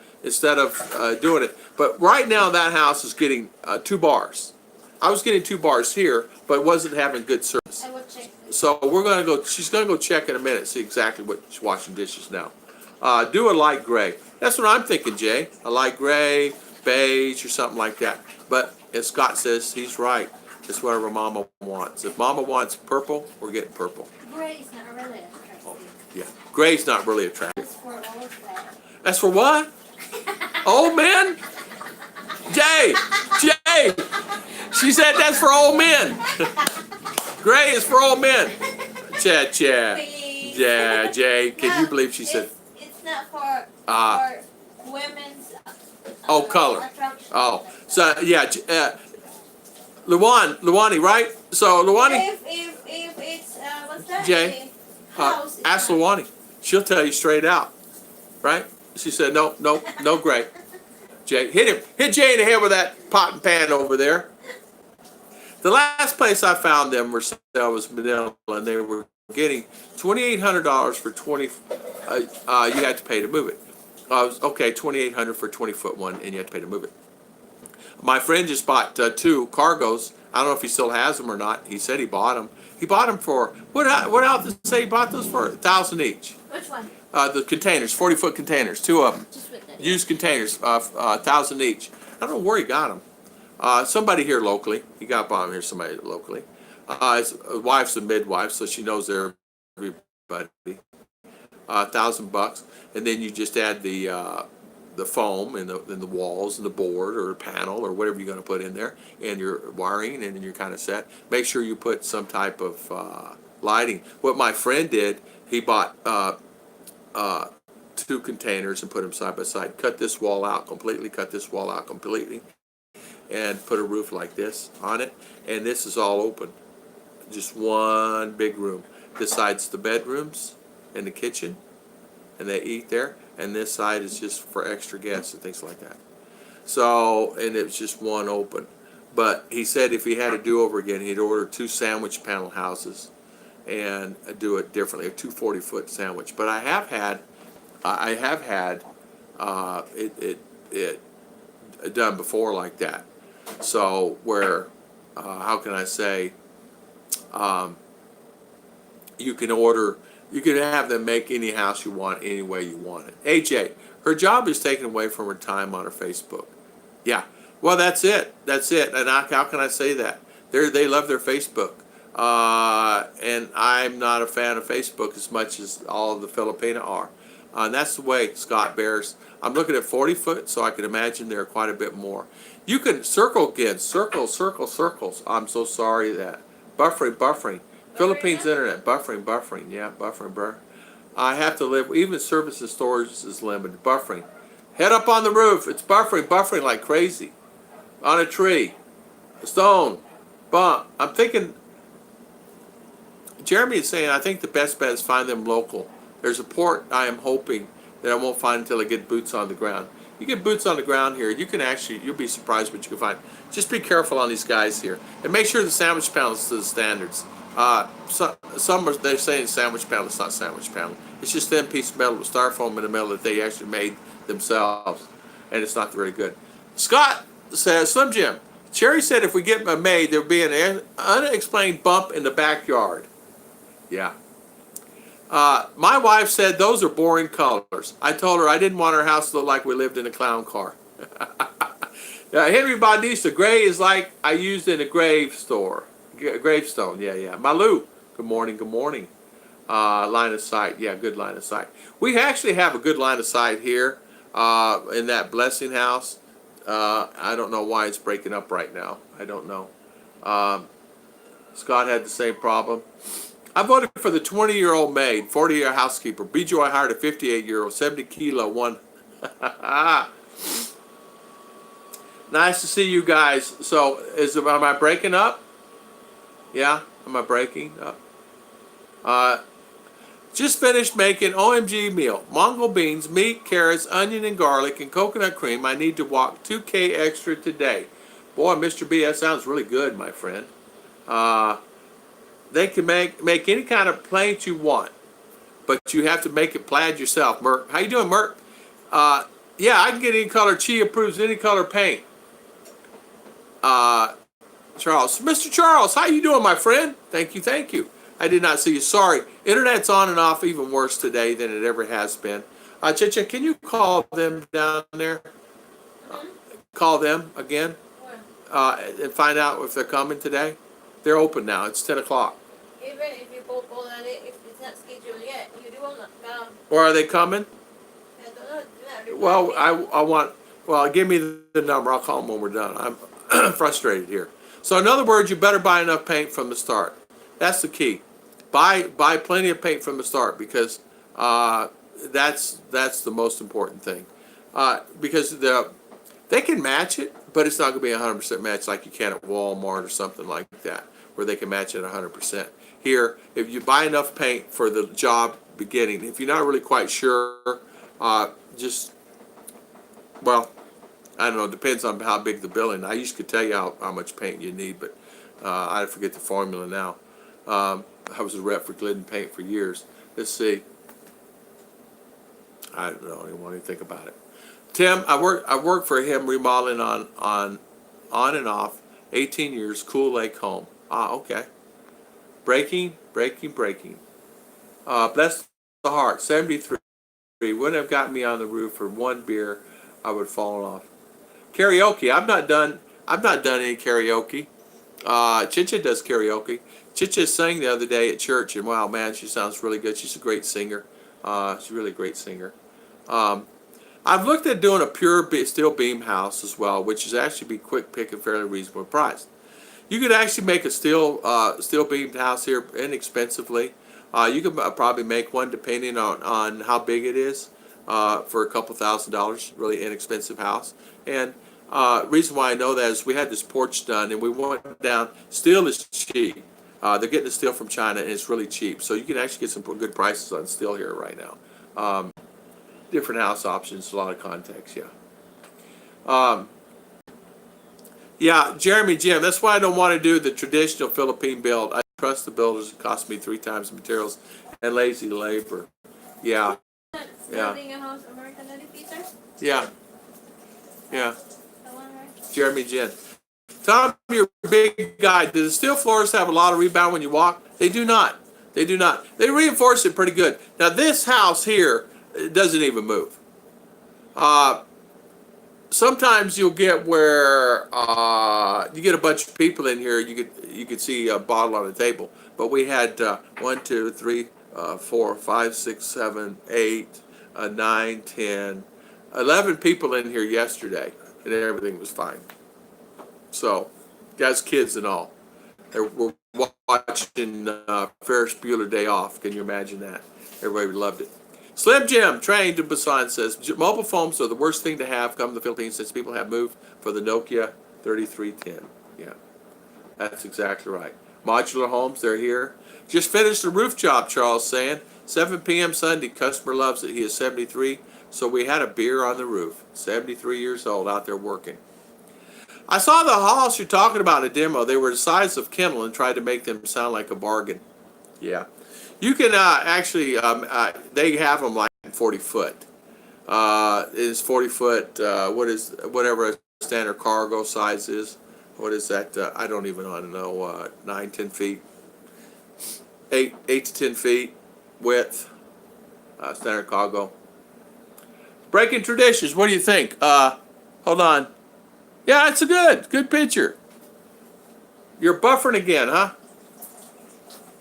doing it. But right now, that house is getting 2 bars. I was getting 2 bars here, but wasn't having good service. I will check. So we're gonna go. She's gonna go check in a minute, see exactly what she's washing dishes now. Do a light gray. That's what I'm thinking, Jay. A light gray, beige, or something like that. But as Scott says, he's right. It's whatever Mama wants. If Mama wants purple, we're getting purple. Gray is not really attractive. Oh, yeah, gray's not really attractive. It's for old men. That's for what? Old men? Jay! She said that's for old men. Gray is for old men. Chad. Please. Yeah, Jay. Can you believe she said? It's not for women's. Color. Attraction. Oh, so yeah, Luwani, right? So Luwani. If it's what's that? Jay, House. ask Luwani. She'll tell you straight out, right? She said no gray. Jay, hit Jay in the head with that pot and pan over there. The last place I found them was Manila, and they were getting $2,800 for 20. You had to pay to move it. Okay, $2,800 for a 20-foot one, and you had to pay to move it. My friend just bought 2 cargos. I don't know if he still has them or not. He said he bought them. He bought them for what else did he say he bought those for? 1,000 each. Which one? The containers, 40-foot containers, 2 of them. Just with it. Used containers, 1,000 each. I don't know where he got them. Somebody here locally. He got them here. Somebody locally. His wife's a midwife, so she knows everybody. $1,000, and then you just add the foam and the walls and the board or panel or whatever you're going to put in there, and your wiring, and then you're kind of set. Make sure you put some type of lighting. What my friend did, he bought 2 containers and put them side by side. Cut this wall out completely. And put a roof like this on it, and this is all open. Just one big room. This side's the bedrooms and the kitchen, and they eat there, and this side is just for extra guests and things like that. So, and it was just one open. But he said if he had to do over again, he'd order 2 sandwich panel houses and do it differently, a 240-foot sandwich. But I have had it done before like that. So where, how can I say, you can have them make any house you want any way you want it. AJ, her job is taken away from her time on her Facebook. Yeah, well that's it. And how can I say that? They love their Facebook. And I'm not a fan of Facebook as much as all of the Filipina are. And that's the way Scott bears. I'm looking at 40 foot, so I can imagine there are quite a bit more. You can circle again, circles. I'm so sorry that. Buffering. Philippines internet, buffering, yeah, buffering. I have to live, even service and storage is limited, buffering. Head up on the roof, it's buffering like crazy. On a tree, a stone, bump. I'm thinking, Jeremy is saying, I think the best bet is find them local. There's a port I am hoping that I won't find until I get boots on the ground. You get boots on the ground here, you'll be surprised what you can find. Just be careful on these guys here. And make sure the sandwich panel is to the standards. They're saying sandwich panel, it's not sandwich panel. It's just thin piece of metal with styrofoam in the middle that they actually made themselves. And it's not very good. Scott says, Slim Jim, Cherry said if we get them made, there'll be an unexplained bump in the backyard. Yeah. My wife said those are boring colors. I told her I didn't want our house to look like we lived in a clown car. Henry Bautista, gray is like I used in a gravestone. Yeah. Malou, good morning. Line of sight, yeah, good line of sight. We actually have a good line of sight here in that blessing house. I don't know why it's breaking up right now. I don't know. Scott had the same problem. I voted for the 20-year-old maid, 40-year housekeeper. BJY hired a 58-year-old, 70-kilo one. Nice to see you guys. So, am I breaking up? Yeah, am I breaking up? Just finished making OMG meal. Mongol beans, meat, carrots, onion and garlic, and coconut cream. I need to walk 2K extra today. Boy, Mr. B, that sounds really good, my friend. They can make any kind of paint you want, but you have to make it plaid yourself. Merc, how you doing, Merc? Yeah, I can get any color. Chi approves any color paint. Charles, Mr. Charles, how you doing, my friend? Thank you. I did not see you. Sorry, internet's on and off even worse today than it ever has been. Chicha, can you call them down there? Call them again, and find out if they're coming today. They're open now. It's 10 o'clock. Even if you book already, if it's not scheduled yet, you will not come. Or are they coming? I don't know. Well, give me the number. I'll call them when we're done. I'm frustrated here. So in other words, you better buy enough paint from the start. That's the key. Buy plenty of paint from the start because that's the most important thing. Because they can match it, but it's not going to be a 100% match like you can at Walmart or something like that, where they can match it 100%. Here, if you buy enough paint for the job beginning, if you're not really quite sure, I don't know, it depends on how big the building. I used to tell you how much paint you need, but I forget the formula now. I was a rep for Glidden Paint for years. Let's see. I don't know, I don't want to think about it. Tim, I worked for him remodeling on and off, 18 years, Cool Lake home. Okay. Breaking. Bless the heart, 73. Wouldn't have gotten me on the roof for one beer, I would have fallen off. Karaoke, I've not done any karaoke. Chicha does karaoke. Chicha sang the other day at church, and wow, man, she sounds really good. She's a great singer. She's a really great singer. I've looked at doing a pure steel beam house as well, which is actually be quick pick and fairly reasonable price. You could actually make a steel beamed house here inexpensively. You could probably make one depending on how big it is for a couple $1,000s. Really inexpensive house. And reason why I know that is we had this porch done and we went down. Steel is cheap. They're getting the steel from China and it's really cheap. So you can actually get some good prices on steel here right now. Different house options, a lot of context, yeah. Yeah, Jeremy, Jim, that's why I don't want to do the traditional Philippine build. I trust the builders. It cost me 3 times the materials and lazy labor. Yeah, yeah, Building a house American Peter? yeah, yeah. The one, right? Jeremy, Jim. Tom, you're a big guy. Do the steel floors have a lot of rebound when you walk? They do not. They do not. They reinforce it pretty good. Now, this house here, it doesn't even move. Uh, Sometimes you'll get where you get a bunch of people in here. You could see a bottle on the table, but we had 1, 2, 3, 4, 5, 6, 7, 8, 9, 10, 11 people in here yesterday, and everything was fine. So, guys, kids and all, we're watching Ferris Bueller Day Off. Can you imagine that? Everybody loved it. Slim Jim, trained to Busan, says mobile phones are the worst thing to have come to the Philippines since people have moved for the Nokia 3310. Yeah, that's exactly right. Modular homes, they're here. Just finished the roof job, Charles saying. 7 p.m. Sunday, customer loves it. He is 73, so we had a beer on the roof. 73 years old out there working. I saw the halls you're talking about in a demo. They were the size of Kindle and tried to make them sound like a bargain. Yeah. You can actually, they have them like 40 foot. Is 40 foot, whatever a standard cargo size is. What is that? I don't even want to know. 9, 10 feet. 8 to 10 feet width. Standard cargo. Breaking traditions. What do you think? Hold on. Yeah, it's a good picture. You're buffering again, huh?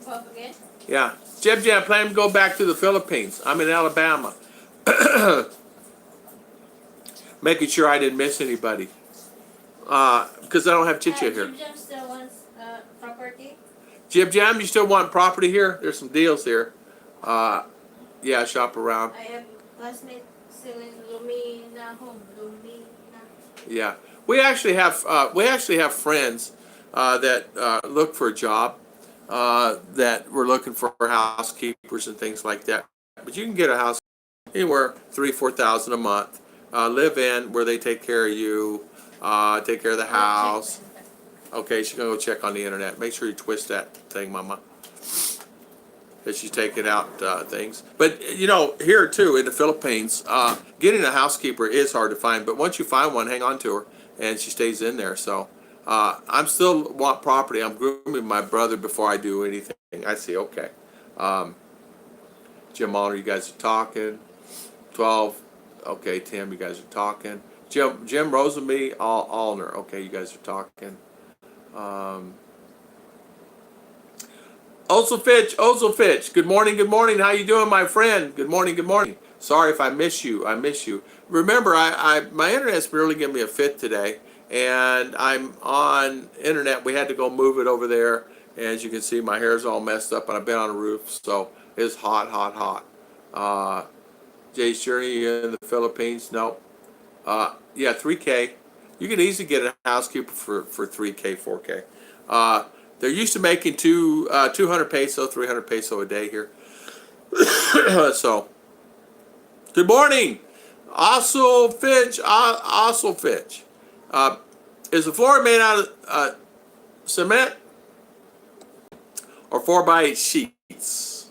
Buff again? Yeah. Jeb Jam, plan to go back to the Philippines. I'm in Alabama. Making sure I didn't miss anybody. Because I don't have Chicha here. Jim Jim still wants property? Jib Jam, you still want property here? There's some deals here. Yeah, shop around. I have classmates still in Lumina home. Lumina. Yeah. We actually have friends that look for a job. That we're looking for housekeepers and things like that. But you can get a house anywhere $3,000-4,000 a month. Live in where they take care of you, take care of the house. Okay, she's gonna go check on the internet. Make sure you twist that thing, Mama. That she's taking out things. But you know, here too in the Philippines, getting a housekeeper is hard to find. But once you find one, hang on to her, and she stays in there. So. I'm still want property. I'm grooming my brother before I do anything. I see. Okay. Jim Allner, you guys are talking. 12. Okay, Tim, you guys are talking. Jim Rosenby, Allner. Okay, you guys are talking. Ozilfitch. Good morning. How you doing, my friend? Good morning. Sorry if I miss you. Remember, my internet's really giving me a fit today. And I'm on internet. We had to go move it over there. And as you can see, my hair's all messed up, and I've been on a roof, so it's hot. Jay's Journey in the Philippines? Nope. Yeah, 3K. You can easily get a housekeeper for 3K, 4K. They're used to making 200 peso, 300 peso a day here. So, good morning, Ozilfitch. Is the floor made out of cement or 4x8 sheets?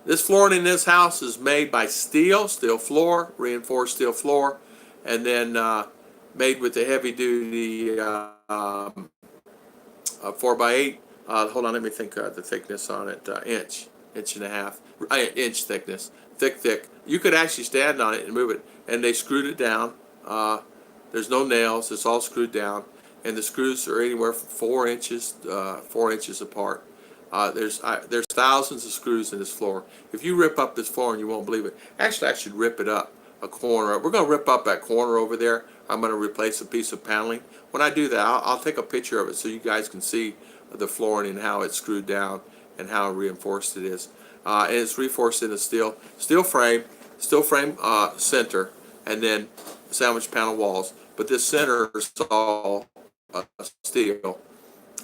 This flooring in this house is made by steel floor, reinforced steel floor, and then made with the heavy-duty 4x8. Hold on, let me think the thickness on it. Inch and a half, inch thickness, thick. You could actually stand on it and move it, and they screwed it down. There's no nails. It's all screwed down, and the screws are anywhere from 4 inches apart. There's thousands of screws in this floor. If you rip up this floor, and you won't believe it. Actually, I should rip it up a corner. We're going to rip up that corner over there. I'm going to replace a piece of paneling. When I do that, I'll take a picture of it so you guys can see the flooring and how it's screwed down and how reinforced it is. And it's reinforced in a steel frame center, and then sandwich panel walls. But this center is all steel,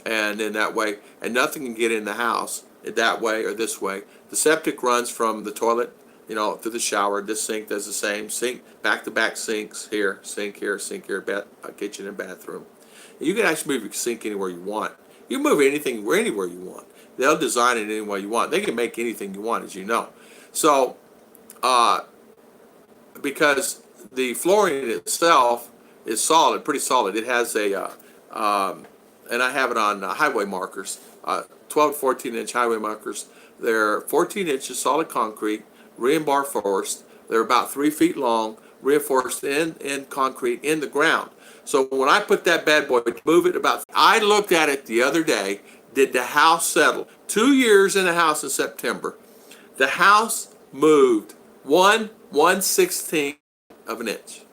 and in that way, and nothing can get in the house that way or this way. The septic runs from the toilet, to the shower. This sink does the same. Sink, back-to-back sinks here, sink here, kitchen and bathroom. You can actually move your sink anywhere you want. You can move anything anywhere you want. They'll design it any way you want. They can make anything you want, as you know. So, because the flooring itself is solid, pretty solid. It has and I have it on highway markers, 12 to 14 inch highway markers. They're 14 inches solid concrete, reinforced. They're about 3 feet long, reinforced in concrete in the ground. So when I put that bad boy, move it about, I looked at it the other day, did the house settle? 2 years in the house in September. The house moved 1/116th of an inch.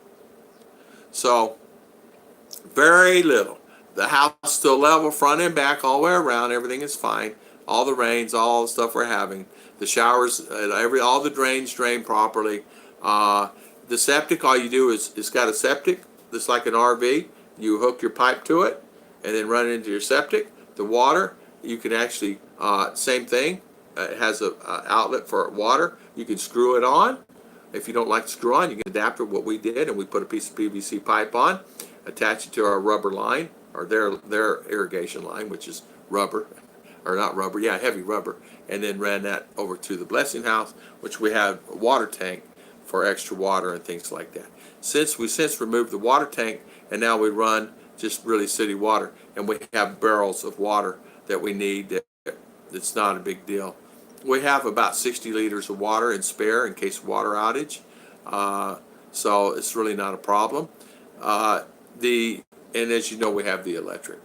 So very little. The house is still level, front and back, all the way around. Everything is fine. All the rains, all the stuff we're having. The showers, all the drains drain properly. The septic, all you do is, it's got a septic, just like an RV. You hook your pipe to it and then run it into your septic. The water, you can actually, same thing. It has a outlet for water. You can screw it on. If you don't like to screw on, you can adapt it, what we did, and we put a piece of PVC pipe on, attach it to our rubber line, or their irrigation line, which is rubber, or not rubber, yeah, heavy rubber, and then ran that over to the blessing house, which we have a water tank for extra water and things like that. Since removed the water tank, and now we run just really city water, and we have barrels of water that we need. It's not a big deal. We have about 60 liters of water in spare in case of water outage, so it's really not a problem. And as you know, we have the electric.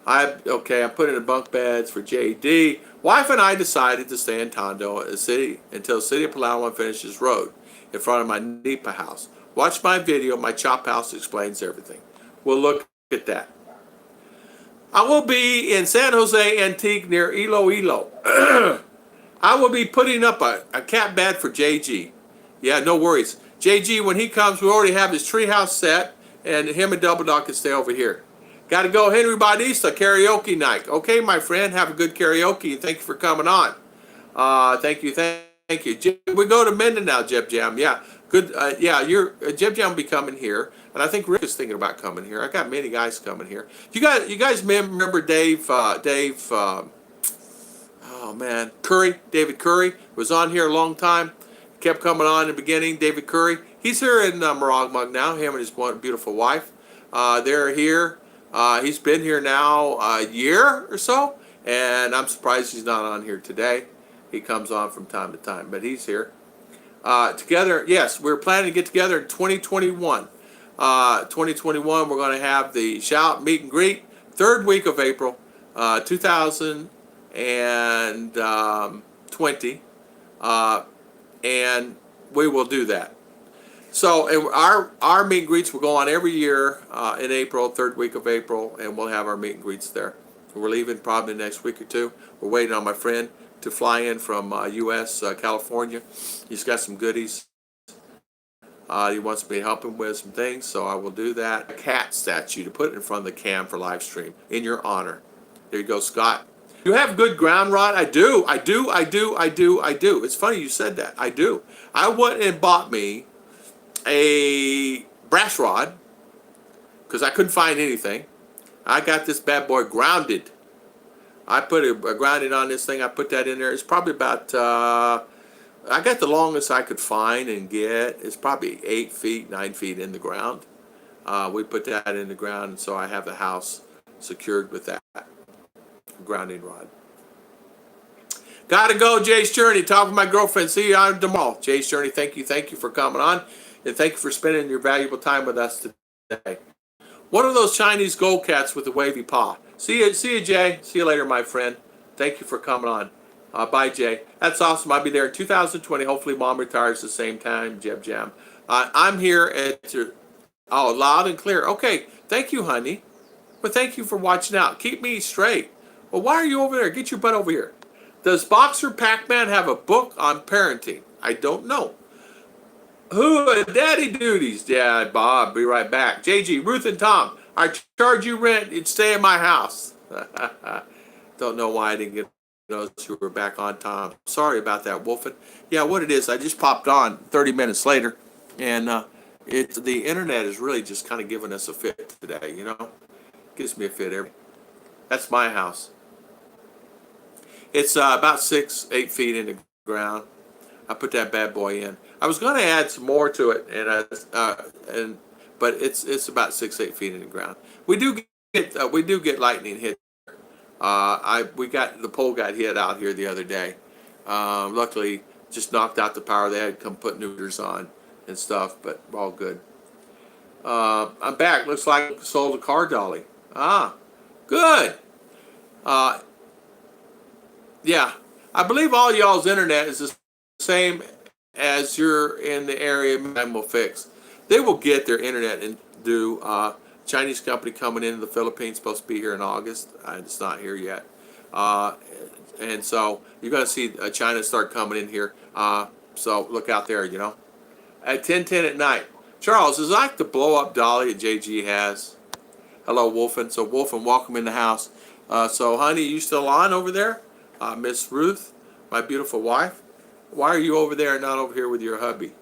I'm putting in bunk beds for JD. Wife and I decided to stay in Tondo until City of Palawan finishes road in front of my Nipa house. Watch my video. My chop house explains everything. We'll look at that. I will be in San Jose Antique near Iloilo. I will be putting up a cat bed for Jaygee. Yeah, no worries. Jaygee, when he comes, we already have his treehouse set, and him and Double Dog can stay over here. Got to go, Henry Bautista, karaoke night. Okay, my friend, have a good karaoke, and thank you for coming on. Thank you. We go to Mindinao, Jeb Jam. Yeah, good. Jeb Jam will be coming here, and I think Rick is thinking about coming here. I got many guys coming here. You guys remember Dave? David Curry was on here a long time. Kept coming on in the beginning. David Curry, he's here in Maragmag now. Him and his beautiful wife. They're here. He's been here now a year or so, and I'm surprised he's not on here today. He comes on from time to time, but he's here. Together, yes, we're planning to get together in 2021. 2021, we're going to have the shout meet and greet, 3rd week of April, 2020, and we will do that. So our meet and greets will go on every year in April, 3rd week of April, and we'll have our meet and greets there. We're leaving probably next week or two. We're waiting on my friend to fly in from U.S., California. He's got some goodies. He wants me to help him with some things, so I will do that. A cat statue to put in front of the cam for live stream in your honor. There you go, Scott. You have good ground rod? I do. It's funny you said that. I do. I went and bought me a brass rod because I couldn't find anything. I got this bad boy grounded. I put a grounded on this thing. I put that in there. It's probably about, I got the longest I could find and get. It's probably 8 feet, 9 feet in the ground. We put that in the ground, and so I have the house secured with that grounding rod. Gotta go, Jay's Journey. Talk with my girlfriend. See you on tomorrow. Jay's Journey, thank you for coming on, and thank you for spending your valuable time with us today. One of those Chinese gold cats with a wavy paw. See you, Jay. See you later, my friend. Thank you for coming on. Bye, Jay. That's awesome. I'll be there in 2020. Hopefully, Mom retires the same time. Jeb Jam. I'm here at your. Oh, loud and clear. Okay. Thank you, honey. But thank you for watching out. Keep me straight. Well, why are you over there? Get your butt over here. Does Boxer Pac-Man have a book on parenting? I don't know. Who are daddy duties? Dad, Bob. Be right back. JG, Ruth, and Tom. I charge you rent. You'd stay in my house. Don't know why I didn't get those who were back on, Tom. Sorry about that, Wolfen. Yeah, what it is, I just popped on 30 minutes later, and The internet is really just kind of giving us a fit today, you know? Gives me a fit every. That's my house. It's about 8 feet in the ground. I put that bad boy in. I was going to add some more to it, but it's about 8 feet in the ground. We do get lightning hit. The pole got hit out here the other day. Luckily, just knocked out the power. They had to come put neuters on and stuff, but all good. I'm back. Looks like I sold a car dolly. Ah, good. Yeah, I believe all y'all's internet is the same as you're in the area and will fix. They will get their internet and do. Chinese company coming into the Philippines, supposed to be here in August. It's not here yet. And so you're going to see China start coming in here. So look out there, you know. At 10:10 at night. Charles, is like the blow-up dolly that Jaygee has? Hello, Wolfen. So Wolfen, welcome in the house. So honey, you still on over there? Miss Ruth, my beautiful wife. Why are you over there and not over here with your hubby?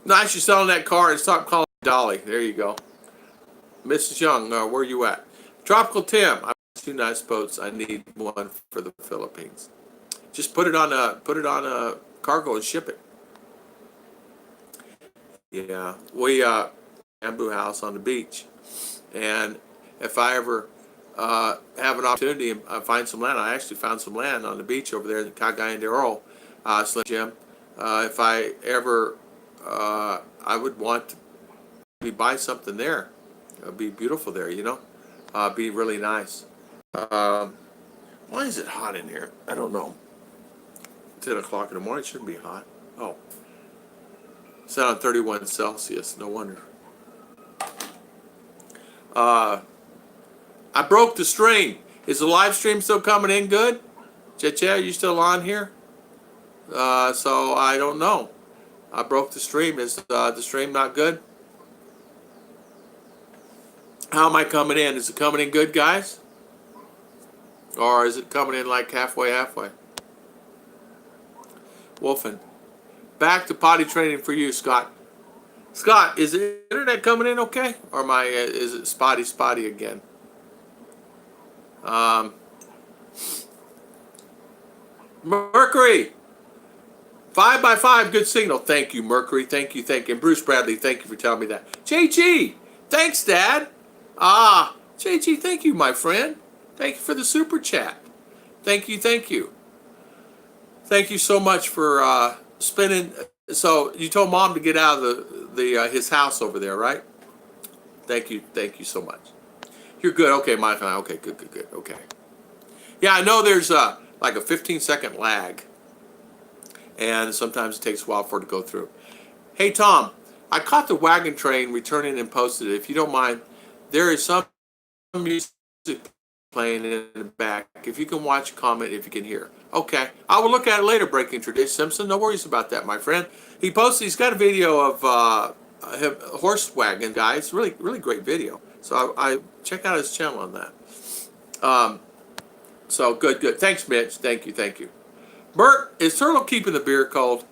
Nice, you're selling that car and stop calling it dolly. There you go. Mrs. Young, where you at? Tropical Tim, I have 2 nice boats. I need one for the Philippines. Just put it on a cargo and ship it. Yeah, we bamboo house on the beach, and if I ever have an opportunity and find some land, I actually found some land on the beach over there in Cagayan de Oro, Slim Jim. If I ever, I would want to buy something there. It'd be beautiful there, you know. Be really nice. Why is it hot in here? I don't know. 10 o'clock in the morning, it shouldn't be hot. Oh. It's on 31 Celsius, no wonder. I broke the stream. Is the live stream still coming in good? Cheche, are you still on here? So I don't know. I broke the stream. Is the stream not good? How am I coming in? Is it coming in good, guys? Or is it coming in like halfway? Wolfen. Back to potty training for you, Scott. Scott, is the internet coming in okay? Or is it spotty again? Mercury. 5x5, good signal. Thank you, Mercury. Thank you. And Bruce Bradley, thank you for telling me that. JG, thanks, Dad. JG, thank you, my friend. Thank you for the super chat. Thank you. Thank you so much for spending. So you told Mom to get out of his house over there, right? Thank you so much. You're good. Okay, Mike. Okay, good. Okay. Yeah, I know there's like a 15-second lag, and sometimes it takes a while for it to go through. Hey, Tom, I caught the wagon train returning and posted it. If you don't mind, there is some music playing in the back. If you can watch, comment if you can hear. Okay, I will look at it later. Breaking Tradition Simpson, no worries about that, my friend. He's got a video of a horse wagon guy. It's really great video. So I check out his channel on that. So good. Thanks, Mitch. Thank you. Bert, is Turtle keeping the beer cold?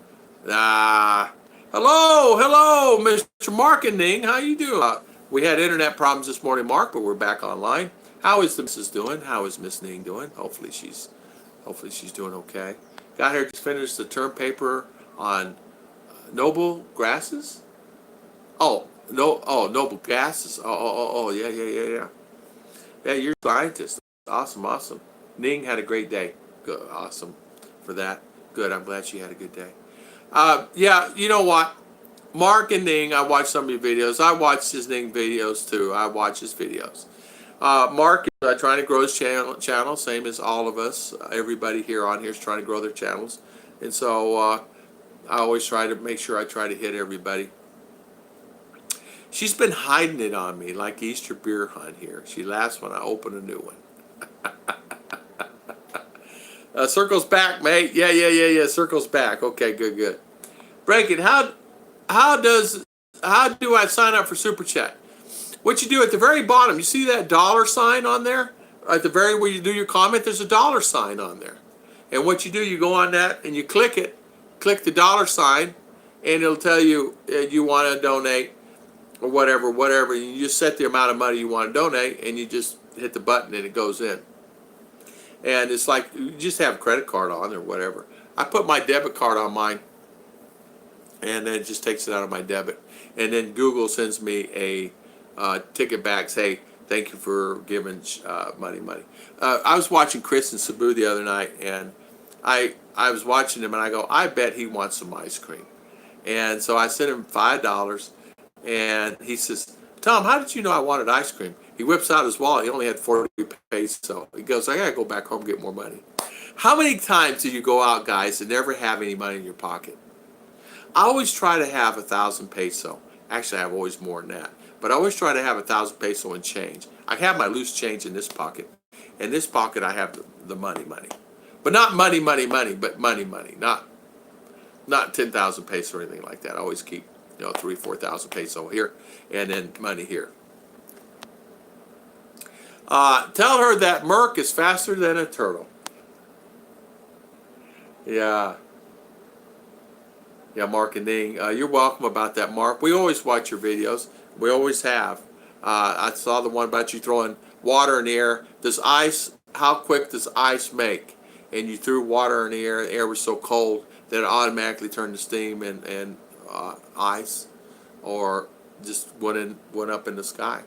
Hello, Mr. Mark and Ning. How you doing? We had internet problems this morning, Mark, but we're back online. How is the Missus doing? How is Miss Ning doing? Hopefully she's doing okay. Got her to finish the term paper on noble grasses. Noble gases. Yeah. Yeah, you're a scientist. Awesome. Ning had a great day. Good, awesome for that. Good, I'm glad she had a good day. Yeah, you know what? Mark and Ning, I watched some of your videos. I watched his Ning videos too. I watch his videos. Mark is trying to grow his channel, same as all of us. Everybody here on here is trying to grow their channels. And so I always try to make sure I try to hit everybody. She's been hiding it on me like Easter beer hunt here. She laughs when I open a new one. Circle's back, mate. Yeah. Circle's back. Okay, good. Break it. How do I sign up for Super Chat? What you do at the very bottom, you see that dollar sign on there? At the very where you do your comment, there's a dollar sign on there. And what you do, you go on that and you click it, click the dollar sign, and it'll tell you you want to donate or whatever. You just set the amount of money you want to donate, and you just hit the button and it goes in. And it's like you just have a credit card on or whatever. I put my debit card on mine, and then it just takes it out of my debit. And then Google sends me a ticket back, say, thank you for giving money. I was watching Chris and Sabu the other night, and I was watching him, and I go, I bet he wants some ice cream. And so I sent him $5, and he says, Tom, how did you know I wanted ice cream? He whips out his wallet. He only had 40 pesos. He goes, I got to go back home and get more money. How many times do you go out, guys, and never have any money in your pocket? I always try to have 1,000 peso. Actually, I have always more than that. But I always try to have 1,000 peso in change. I have my loose change in this pocket. In this pocket, I have the money. But not money, but money. Not 10,000 peso or anything like that. I always keep, 3,000, 4,000 peso here, and then money here. Tell her that Merc is faster than a turtle. Yeah, Mark and Ning. You're welcome about that, Mark. We always watch your videos. We always have. I saw the one about you throwing water in the air. How quick does ice make? And you threw water in the air was so cold that it automatically turned to steam and ice, or just went up in the sky.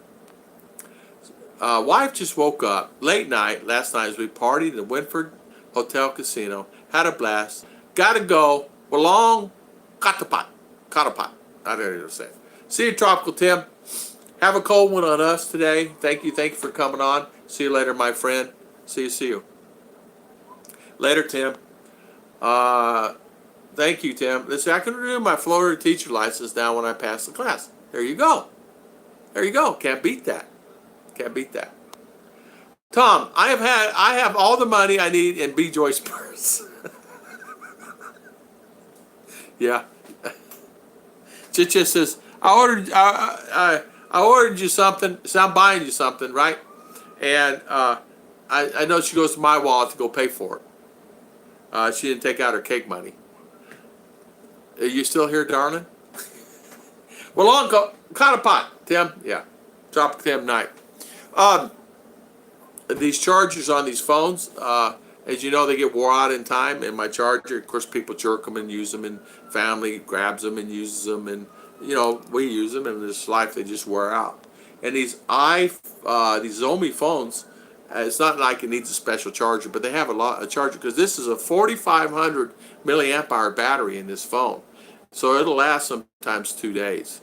Wife just woke up late night last night as we partied at the Winford Hotel Casino. Had a blast. Gotta go. Belong. Katapat. I don't know say it. See you, Tropical Tim. Have a cold one on us today. Thank you for coming on. See you later, my friend. See you. Later, Tim. Thank you, Tim. Listen, I can renew my Florida teacher license now when I pass the class. There you go. Can't beat that. Tom, I have all the money I need in B. Joy's purse. Yeah. Chicha says, I ordered you something, so I'm buying you something, right? And I know she goes to my wallet to go pay for it. She didn't take out her cake money. Are you still here, darling? Well, on caught a pot, Tim. Yeah. Tropical Tim night. These chargers on these phones, as you know, they get wore out in time. And my charger, of course, people jerk them and use them, and family grabs them and uses them, and we use them. And in this life, they just wear out. And these Xiaomi phones, it's not like it needs a special charger, but they have a charger because this is a 4,500 milliamp hour battery in this phone, so it'll last sometimes 2 days.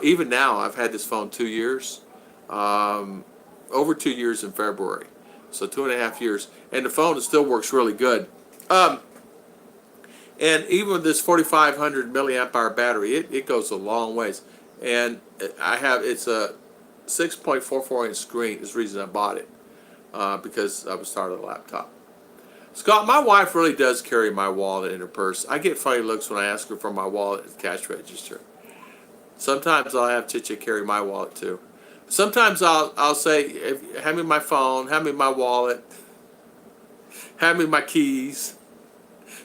Even now, I've had this phone 2 years. Over 2 years in February, so 2.5 years, and the phone still works really good. And even with this 4,500 milliamp hour battery, it goes a long ways. And it's a 6.44 inch screen. Is the reason I bought it, because I was starting a laptop. Scott, my wife really does carry my wallet in her purse. I get funny looks when I ask her for my wallet at the cash register. Sometimes I'll have Chicha carry my wallet too. Sometimes I'll say, hand me my phone, hand me my wallet, hand me my keys.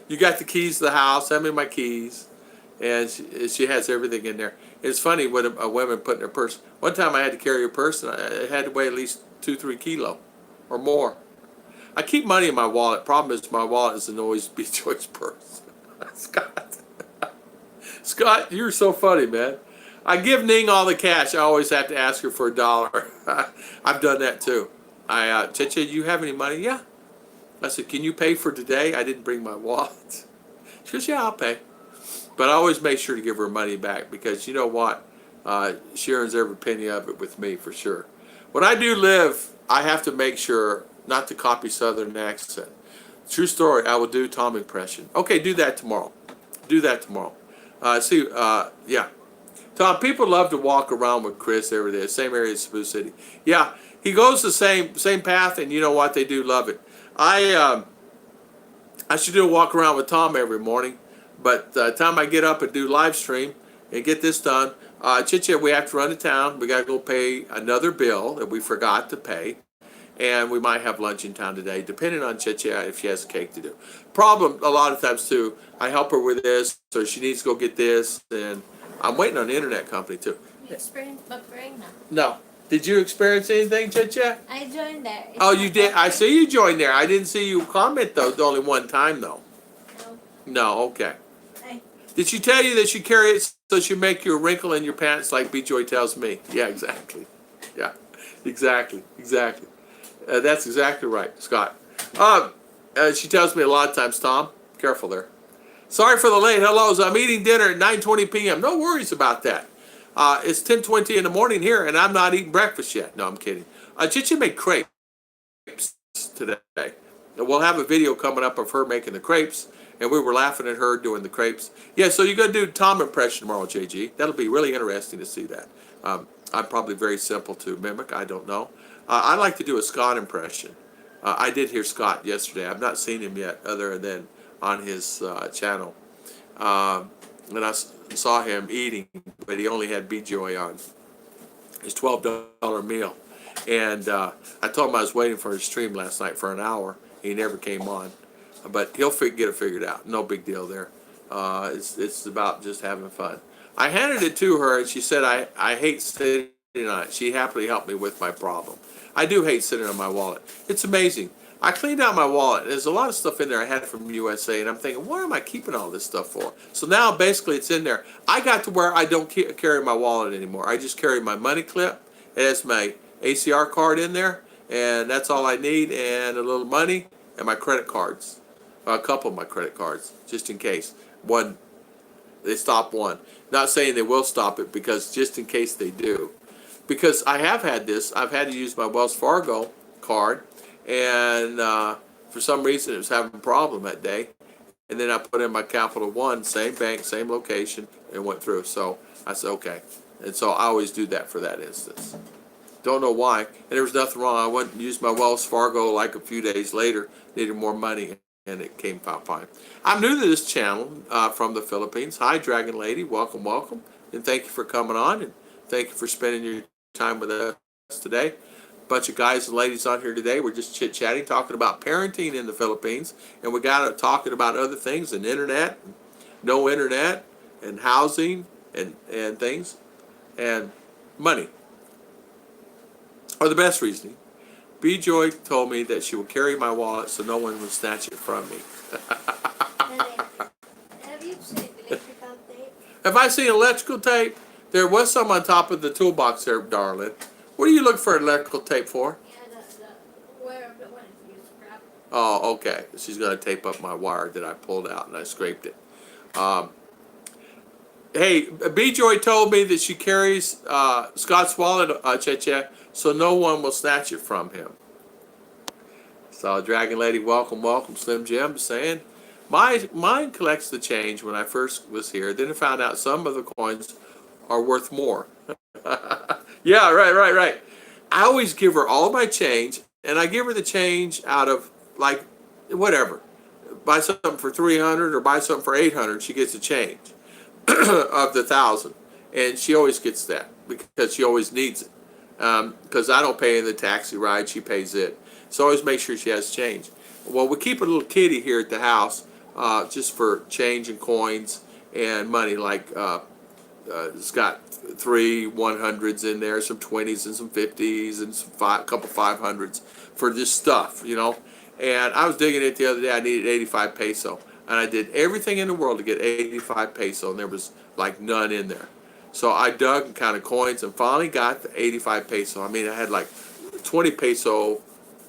You got the keys to the house, hand me my keys. And she has everything in there. It's funny when a woman put in her purse. One time I had to carry a purse, and it had to weigh at least 2-3 kilos or more. I keep money in my wallet. Problem is my wallet isn't always Be Choice purse. Scott, you're so funny, man. I give Ning all the cash. I always have to ask her for $1. I've done that too. Chicha, you have any money? Yeah. I said, can you pay for today? I didn't bring my wallet. She goes, yeah, I'll pay. But I always make sure to give her money back because you know what? She earns every penny of it with me for sure. When I do live, I have to make sure not to copy Southern accent. True story, I will do Tom impression. Okay, do that tomorrow. Yeah. Tom, people love to walk around with Chris every day, same area as Cebu City. Yeah, he goes the same path, and you know what? They do love it. I should do a walk around with Tom every morning, but time I get up and do live stream and get this done, Chicha, we have to run to town. We got to go pay another bill that we forgot to pay, and we might have lunch in town today, depending on Chicha if she has a cake to do. Problem a lot of times too, I help her with this, so she needs to go get this, and I'm waiting on the internet company too. You experienced buffering now? No. Did you experience anything, Chicha? I joined there. It's Oh, you did? I buffering. see you joined there. I didn't see you comment though, only one time though. No. No, okay. I, Did she tell you that she carry it so she make you a wrinkle in your pants like B Joy tells me? Yeah, exactly. Yeah, exactly. That's exactly right, Scott. She tells me a lot of times, Tom, careful there. Sorry for the late hellos. I'm eating dinner at 9:20 p.m. No worries about that. It's 10:20 in the morning here, and I'm not eating breakfast yet. No, I'm kidding. Chichi made crepes today. We'll have a video coming up of her making the crepes, and we were laughing at her doing the crepes. Yeah, so you're going to do Tom impression tomorrow, JG. That'll be really interesting to see that. I'm probably very simple to mimic. I don't know. I like to do a Scott impression. I did hear Scott yesterday. I've not seen him yet other than on his channel. And I saw him eating, but he only had B-Joy on his $12 meal. And I told him I was waiting for his stream last night for an hour. He never came on. But he'll get it figured out. No big deal there. It's about just having fun. I handed it to her, and she said, I hate sitting on it. She happily helped me with my problem. I do hate sitting on my wallet. It's amazing. I cleaned out my wallet. There's a lot of stuff in there I had from USA, and I'm thinking, what am I keeping all this stuff for? So now basically it's in there. I got to where I don't carry my wallet anymore. I just carry my money clip. It has my ACR card in there, and that's all I need, and a little money, and my credit cards. A couple of my credit cards, just in case. They stop one. Not saying they will stop it, because just in case they do. Because I have had this. I've had to use my Wells Fargo card, and for some reason it was having a problem that day. And then I put in my Capital One, same bank, same location, and went through. So I said, okay. And so I always do that for that instance. Don't know why. And there was nothing wrong. I went and used my Wells Fargo like a few days later, needed more money, and it came out fine. I'm new to this channel from the Philippines. Hi, Dragon Lady. Welcome, welcome. And thank you for coming on, and thank you for spending your time with us today. Bunch of guys and ladies on here today. We're just chit-chatting, talking about parenting in the Philippines, and we got talking about other things, and internet, and no internet, and housing, and things, and money. Or the best reasoning. B. Joy told me that she will carry my wallet so no one will snatch it from me. have you seen electrical tape? Have I seen electrical tape? There was some on top of the toolbox there, darling. What do you look for electrical tape for? Yeah, where the one you scrap. Oh, okay. She's going to tape up my wire that I pulled out and I scraped it. Hey, B-Joy told me that she carries Scott's wallet, Che-Che, so no one will snatch it from him. So, Dragon Lady, welcome, welcome. Slim Jim saying, mine collects the change when I first was here. Then I found out some of the coins are worth more. Yeah, right. I always give her all my change, and I give her the change out of, like, whatever. Buy something for $300 or buy something for $800, she gets a change of the $1,000. And she always gets that because she always needs it. Because I don't pay in the taxi ride, she pays it. So I always make sure she has change. Well, we keep a little kitty here at the house just for change and coins and money, like it's got 3 100s in there, some 20s and some 50s and a couple 500s for this stuff, you know. And I was digging it the other day. I needed 85 peso, and I did everything in the world to get 85 peso, and there was like none in there. So I dug and counted coins, and finally got the 85 peso. I mean, I had like 20 peso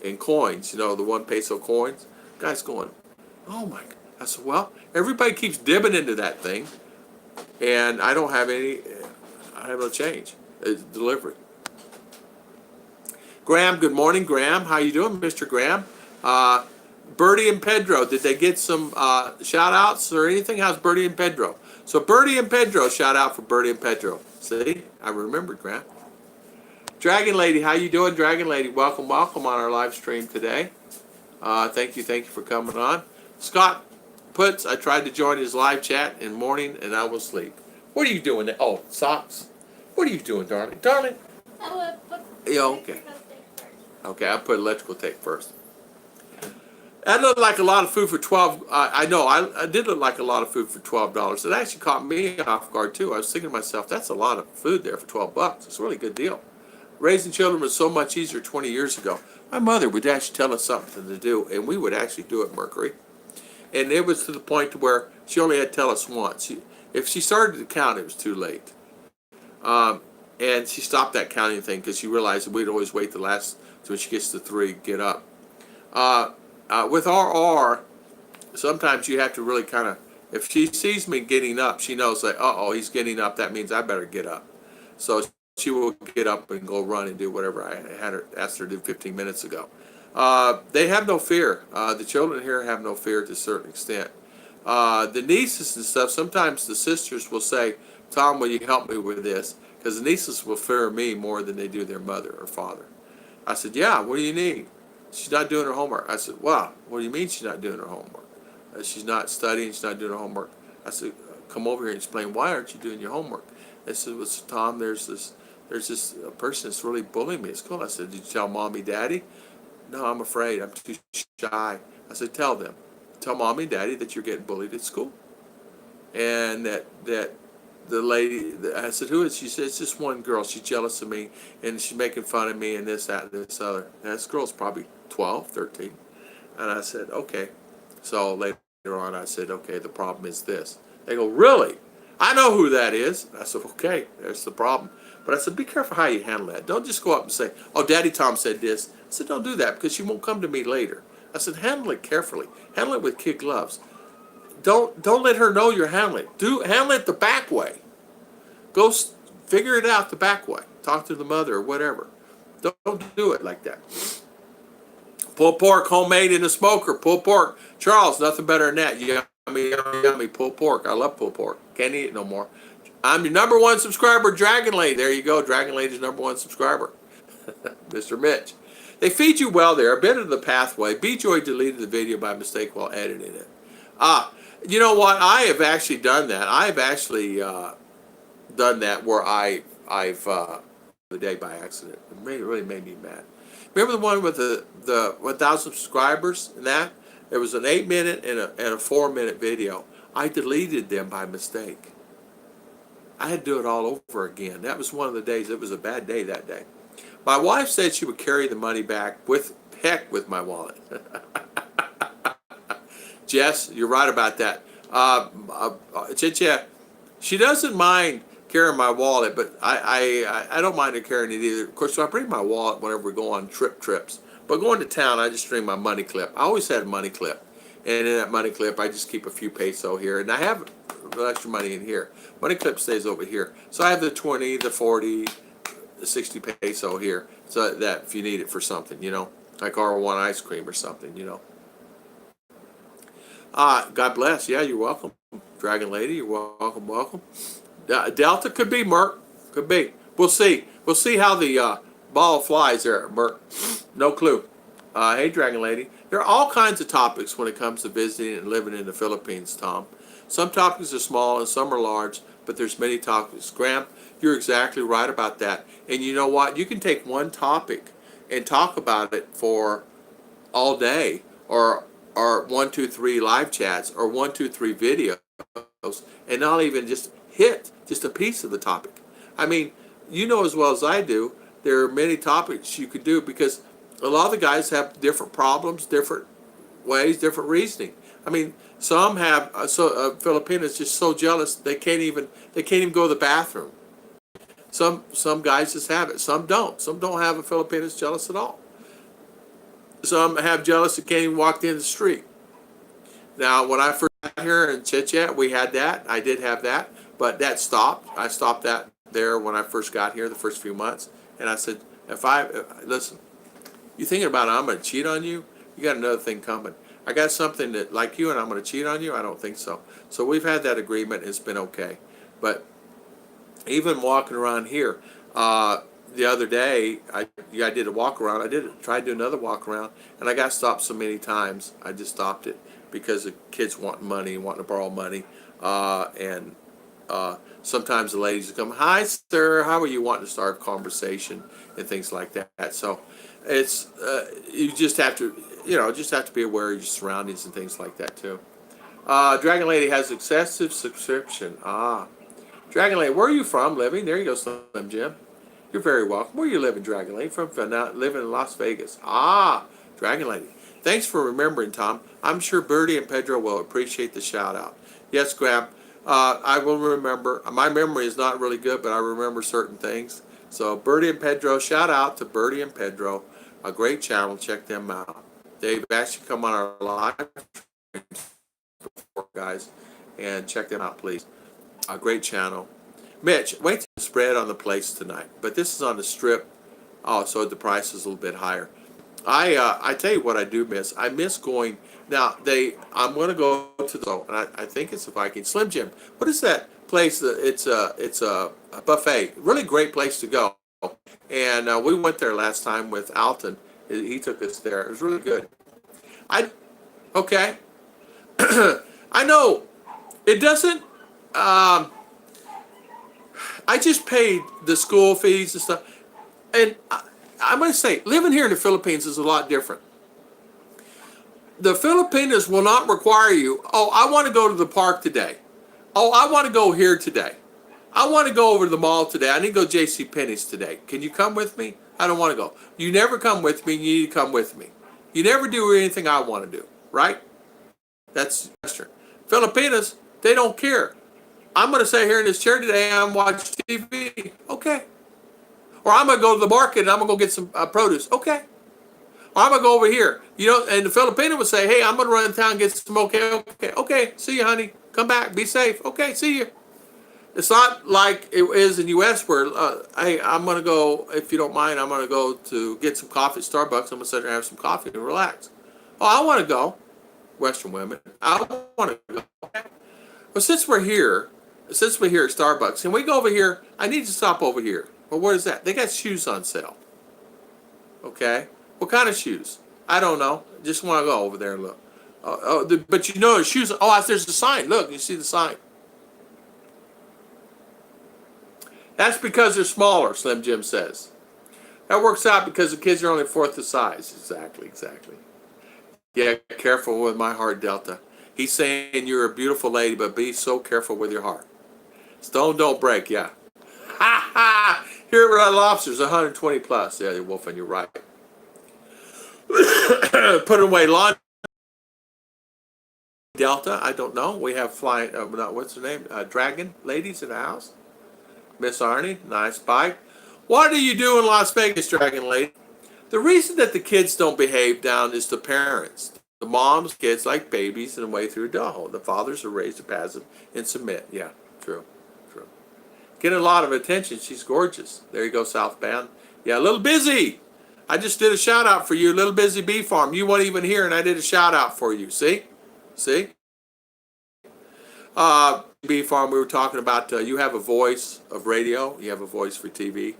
in coins, you know, the 1 peso coins. Guy's going, oh my God. I said, well, everybody keeps dipping into that thing, and I don't have any. I have no change. It's delivery. Graham, good morning, Graham. How you doing, Mr. Graham? Bertie and Pedro, did they get some shout outs or anything? How's Bertie and Pedro? So Bertie and Pedro, shout out for Bertie and Pedro. See, I remembered, Graham. Dragon Lady, how you doing, Dragon Lady? Welcome, welcome on our live stream today. Thank you for coming on. Scott puts, I tried to join his live chat in the morning and I will sleep. What are you doing there? Oh, socks. What are you doing, darling? Darling? I will put Yeah, okay. electrical tape first. Okay, I put electrical tape first. That looked like a lot of food for 12. I know, I did look like a lot of food for $12. It actually caught me off guard too. I was thinking to myself, that's a lot of food there for $12. It's a really good deal. Raising children was so much easier 20 years ago. My mother would actually tell us something to do, and we would actually do it, Mercury. And it was to the point to where she only had to tell us once. If she started to count, it was too late. And she stopped that counting thing because she realized that we'd always wait the last, so when she gets to 3, get up. With RR, sometimes you have to really kind of, if she sees me getting up, she knows that, uh-oh, he's getting up, that means I better get up. So she will get up and go run and do whatever I had her asked her to do 15 minutes ago. They have no fear. The children here have no fear to a certain extent. The nieces and stuff, sometimes the sisters will say, Tom, will you help me with this? Because the nieces will fear me more than they do their mother or father. I said, yeah, what do you need? She's not doing her homework. I said, wow, what do you mean she's not doing her homework? She's not studying, she's not doing her homework. I said, come over here and explain, why aren't you doing your homework? They said, well, Tom, there's this person that's really bullying me at school. I said, did you tell mommy, daddy? No, I'm afraid, I'm too shy. I said, tell them. Tell mommy and daddy that you're getting bullied at school. And that the lady, I said, who is she? She said, it's just one girl. She's jealous of me, and she's making fun of me, and this, that, and this other. And this girl's probably 12, 13. And I said, okay. So later on, I said, okay, the problem is this. They go, really? I know who that is. I said, okay, there's the problem. But I said, be careful how you handle that. Don't just go up and say, oh, Daddy Tom said this. I said, don't do that because she won't come to me later. I said, handle it carefully. Handle it with kid gloves. Don't let her know you're handling it. Handle it the back way. Go figure it out the back way. Talk to the mother or whatever. Don't do it like that. Pulled pork, homemade in a smoker. Pulled pork. Charles, nothing better than that. Yummy, yummy, yummy. Pulled pork. I love pulled pork. Can't eat it no more. I'm your number 1 subscriber, Dragon Lady. There you go. Dragon Lady's number 1 subscriber. Mr. Mitch. They feed you well there. A bit of the pathway. B-Joy deleted the video by mistake while editing it. You know what? I have actually done that. I've actually done that where I've the day by accident. It really made me mad. Remember the one with the 1,000 subscribers and that? It was an 8-minute and a 4-minute video. I deleted them by mistake. I had to do it all over again. That was one of the days. It was a bad day that day. My wife said she would carry the money back with my wallet. Jess, you're right about that. She doesn't mind carrying my wallet, but I don't mind her carrying it either. Of course, so I bring my wallet whenever we go on trips. But going to town, I just bring my money clip. I always had a money clip. And in that money clip, I just keep a few peso here. And I have extra money in here. Money clip stays over here. So I have the 20, the 40, the 60 peso here. So that if you need it for something, like R1 ice cream or something, God bless. Yeah, you're welcome. Dragon Lady, you're welcome. Delta could be, Merc. Could be. We'll see. We'll see how the ball flies there, Merc. No clue. Hey, Dragon Lady. There are all kinds of topics when it comes to visiting and living in the Philippines, Tom. Some topics are small and some are large, but there's many topics. Graham, you're exactly right about that. And you know what? You can take one topic and talk about it for all day, or 1, 2, 3 live chats, or 1, 2, 3 videos, and not even just hit just a piece of the topic. I mean, you know as well as I do, there are many topics you could do because a lot of the guys have different problems, different ways, different reasoning. I mean, some have Filipinos just so jealous they can't even go to the bathroom. Some guys just have it. Some don't. Some don't have a Filipinos jealous at all. Some have jealous that can't even walk in the street. Now, when I first got here in Chit Chat, we had that. I did have that, but that stopped. I stopped that there when I first got here, the first few months, and I said, listen, you thinking about I'm going to cheat on you? You got another thing coming. I got something that like you, and I'm going to cheat on you? I don't think so. So we've had that agreement. It's been okay. But even walking around here, the other day, I did a walk around. I tried to do another walk around, and I got stopped so many times. I just stopped it because the kids want money, wanting to borrow money, and sometimes the ladies come, "Hi, sir, how are you?" wanting to start a conversation and things like that. So It's you just have to, just have to be aware of your surroundings and things like that too. Dragon Lady has excessive subscription. Dragon Lady, where are you from? Living? There you go, Slim Jim. You're very welcome. Where are you living, Dragon Lady? From living in Las Vegas. Dragon Lady. Thanks for remembering, Tom. I'm sure Bertie and Pedro will appreciate the shout out. Yes, Graham. I will remember. My memory is not really good, but I remember certain things. So Bertie and Pedro, shout out to Bertie and Pedro. A great channel. Check them out. They've actually come on our live before, guys, and check them out, please. A great channel. Mitch, wait till the spread on the place tonight. But this is on the strip. Oh, so the price is a little bit higher. I tell you what I do miss. I miss going. Now I'm going to go to and I think it's a Viking Slim Jim. What is that place? It's a buffet. Really great place to go. And we went there last time with Alton. He took us there. It was really good. Okay. I know it doesn't. I just paid the school fees and stuff, and I'm going to say living here in the Philippines is a lot different. The Filipinos will not require you. Oh, I want to go to the park today. Oh, I want to go here today. I want to go over to the mall today. I need to go J.C. Penney's today. Can you come with me? I don't want to go. You never come with me. You need to come with me. You never do anything I want to do, right? That's Western. Filipinos, they don't care. I'm going to sit here in this chair today and I'm watch TV. Okay. Or I'm going to go to the market and I'm going to go get some produce. Okay. Or I'm going to go over here. And the Filipino would say, hey, I'm going to run in town and get some Okay. See you, honey. Come back. Be safe. Okay. See you. It's not like it is in the U.S. where, hey, I'm going to go, if you don't mind, I'm going to go to get some coffee at Starbucks. I'm going to sit there and have some coffee and relax. Oh, I want to go. Western women. I want to go. Well, since we're here at Starbucks, can we go over here? I need to stop over here. Well, what is that? They got shoes on sale. Okay. What kind of shoes? I don't know. Just want to go over there and look. But the shoes. Oh, there's a sign. Look, you see the sign. That's because they're smaller, Slim Jim says. That works out because the kids are only fourth the size. Exactly. Yeah, careful with my heart, Delta. He's saying you're a beautiful lady, but be so careful with your heart. Stone don't break, yeah. Ha ha! Here at Red Lobster's 120 plus. Yeah, Wolfen, you're right. Put away laundry. Delta, I don't know. We have flying, what's her name? Dragon ladies in the house. Miss Arnie, nice bike. What do you do in Las Vegas, Dragon Lady? The reason that the kids don't behave down is the parents. The moms, kids like babies and way through adulthood. The fathers are raised to passive and submit. Yeah, true. Getting a lot of attention. She's gorgeous. There you go, Southbound. Yeah, Little Busy. I just did a shout out for you, Little Busy Bee Farm. You weren't even here, and I did a shout out for you. See? Bee Farm, we were talking about you have a voice of radio. You have a voice for TV.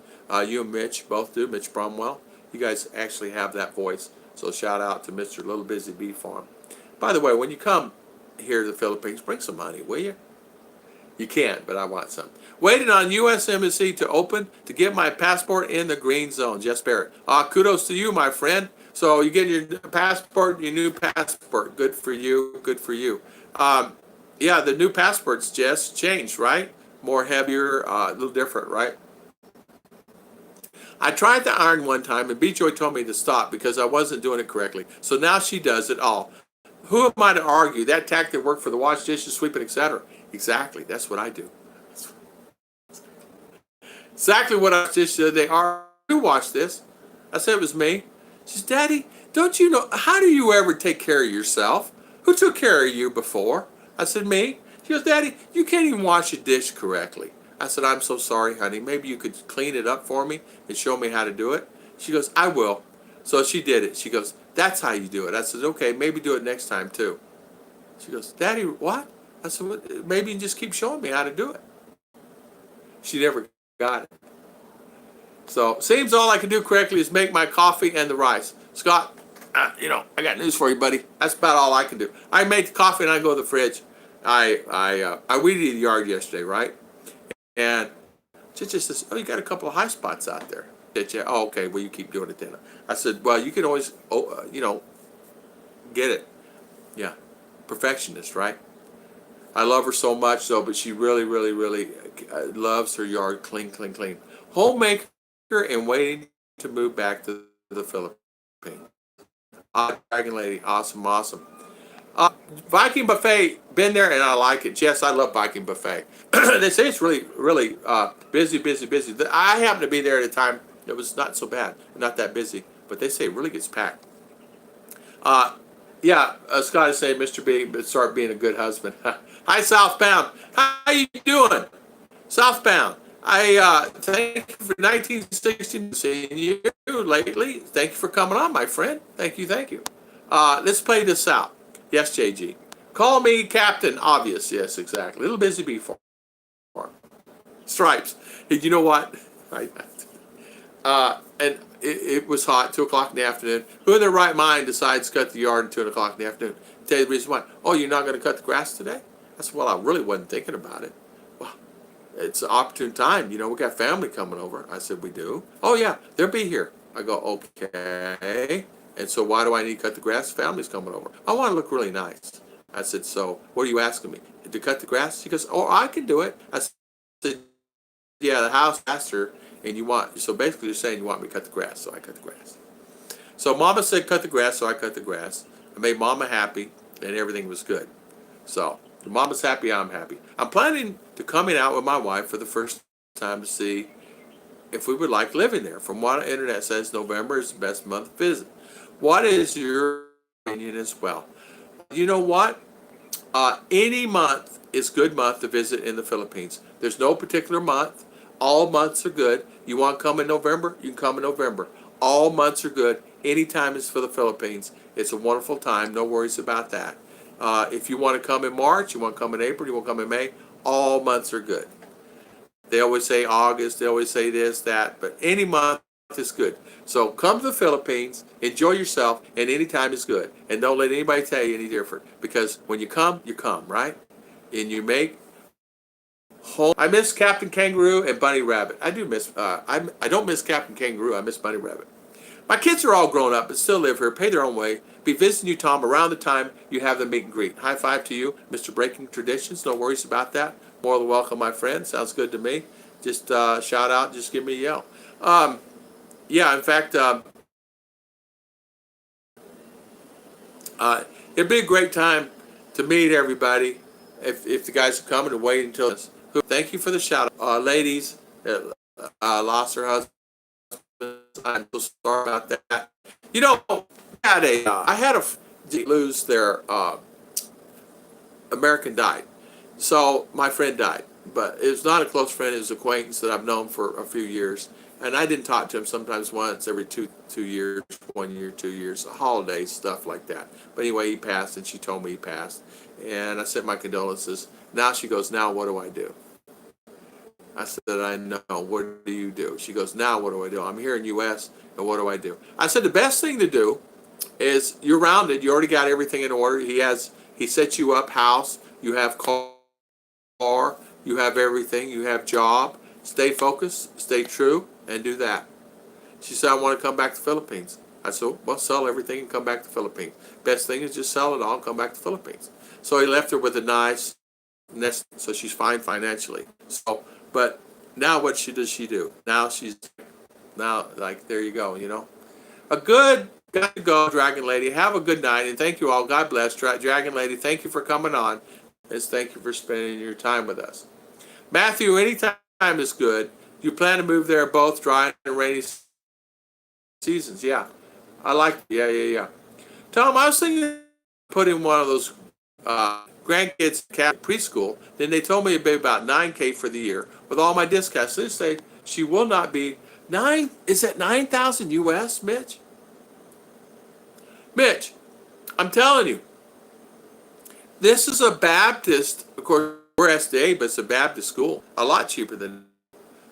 You and Mitch both do. Mitch Bromwell. You guys actually have that voice. So shout out to Mr. Little Busy Bee Farm. By the way, when you come here to the Philippines, bring some money, will you? You can't, but I want some. Waiting on U.S. Embassy to open to get my passport in the green zone. Jess Barrett. Kudos to you, my friend. So you get your passport, your new passport. Good for you. Yeah, the new passports, Jess, changed, right? More heavier, a little different, right? I tried to iron one time, and B-Joy told me to stop because I wasn't doing it correctly. So now she does it all. Who am I to argue? That tactic worked for the wash, dishes, sweeping, etc. Exactly. That's what I do. Exactly what I did. They are. Who watched this? I said it was me. She says, Daddy, don't you know, how do you ever take care of yourself? Who took care of you before? I said, me. She goes, Daddy, you can't even wash a dish correctly. I said, I'm so sorry, honey. Maybe you could clean it up for me and show me how to do it. She goes, I will. So she did it. She goes, that's how you do it. I said, okay, maybe do it next time too. She goes, Daddy, what? I said, well, maybe you just keep showing me how to do it. She never got it. So, seems all I can do correctly is make my coffee and the rice. Scott, I got news for you, buddy. That's about all I can do. I make the coffee and I go to the fridge. I weeded the yard yesterday, right? And she just says, oh, you got a couple of high spots out there. Yeah. Oh, okay. Well, you keep doing it then. I said, well, you can always, get it. Yeah. Perfectionist, right? I love her so much, though, but she really, really, really loves her yard clean, clean, clean. Homemaker and waiting to move back to the Philippines. Dragon Lady, awesome, awesome. Viking Buffet, been there and I like it. Yes, I love Viking Buffet. They say it's really, really busy, busy, busy. I happened to be there at a time that was not so bad, not that busy, but they say it really gets packed. Uh, yeah, Scott is saying, Mr. B, start being a good husband. Hi, Southbound. How you doing? Southbound. I thank you for 1916 seeing you lately. Thank you for coming on, my friend. Thank you, thank you. Let's play this out. Yes, JG. Call me Captain Obvious. Yes, exactly. Little busy bee for Stripes. Hey, you know what? And it was hot, 2 o'clock in the afternoon. Who in their right mind decides to cut the yard at 2 o'clock in the afternoon? Tell you the reason why. Oh, you're not going to cut the grass today? I said, well, I really wasn't thinking about it. Well, it's an opportune time. We got family coming over. I said, we do? Oh, yeah, they'll be here. I go, okay. And so why do I need to cut the grass? Family's coming over. I want to look really nice. I said, so what are you asking me? To cut the grass? She goes, oh, I can do it. I said, yeah, the house master, and so basically you're saying you want me to cut the grass, so I cut the grass. So Mama said cut the grass, so I cut the grass. I made Mama happy, and everything was good. So if Mama's happy, I'm happy. I'm planning to coming out with my wife for the first time to see if we would like living there. From what the internet says, November is the best month to visit. What is your opinion as well? You know what? Any month is good month to visit in the Philippines. There's no particular month. All months are good. You want to come in November? You can come in November. All months are good. Any time is for the Philippines. It's a wonderful time. No worries about that. If you want to come in March, you want to come in April, you want to come in May, all months are good. They always say August, they always say this, that, but any month is good. So come to the Philippines, enjoy yourself, and any time is good. And don't let anybody tell you any different. Because when you come, right? And you make home. I miss Captain Kangaroo and Bunny Rabbit. I do miss, I don't miss Captain Kangaroo, I miss Bunny Rabbit. My kids are all grown up but still live here, pay their own way. Be visiting you, Tom, around the time you have the meet and greet. High five to you, Mr. Breaking Traditions. No worries about that. More than welcome, my friend. Sounds good to me. Just shout out, just give me a yell. Yeah, in fact, it'd be a great time to meet everybody if the guys are coming to wait until this. Thank you for the shout out. Ladies lost her husband. I'm so sorry about that. I had a lose their American died. So my friend died, but it was not a close friend. It was an acquaintance that I've known for a few years, and I didn't talk to him sometimes once every two years, 1 year, 2 years, holidays, stuff like that. But anyway, he passed, and she told me he passed, and I sent my condolences. Now she goes, now what do I do? I said, I know. What do you do? She goes, now what do I do? I'm here in the U.S., and what do I do? I said, the best thing to do is you're rounded. You already got everything in order. He sets you up, house. You have car. You have everything. You have job. Stay focused. Stay true, and do that. She said, I want to come back to the Philippines. I said, well, sell everything and come back to the Philippines. Best thing is just sell it all and come back to the Philippines. So he left her with a nice nest, so she's fine financially. But now what does she do? Now like, there you go, A good, got to go, Dragon Lady. Have a good night, and thank you all. God bless. Dragon Lady, thank you for coming on. Thank you for spending your time with us. Matthew, anytime is good. You plan to move there both dry and rainy seasons? Yeah. I like, yeah. Tom, I was thinking put in one of those grandkids preschool. Then they told me it'd be about $9K for the year with all my discounts. They say she will not be nine. Is that 9,000 US, Mitch? Mitch, I'm telling you, this is a Baptist. Of course, we're SDA, but it's a Baptist school. A lot cheaper than.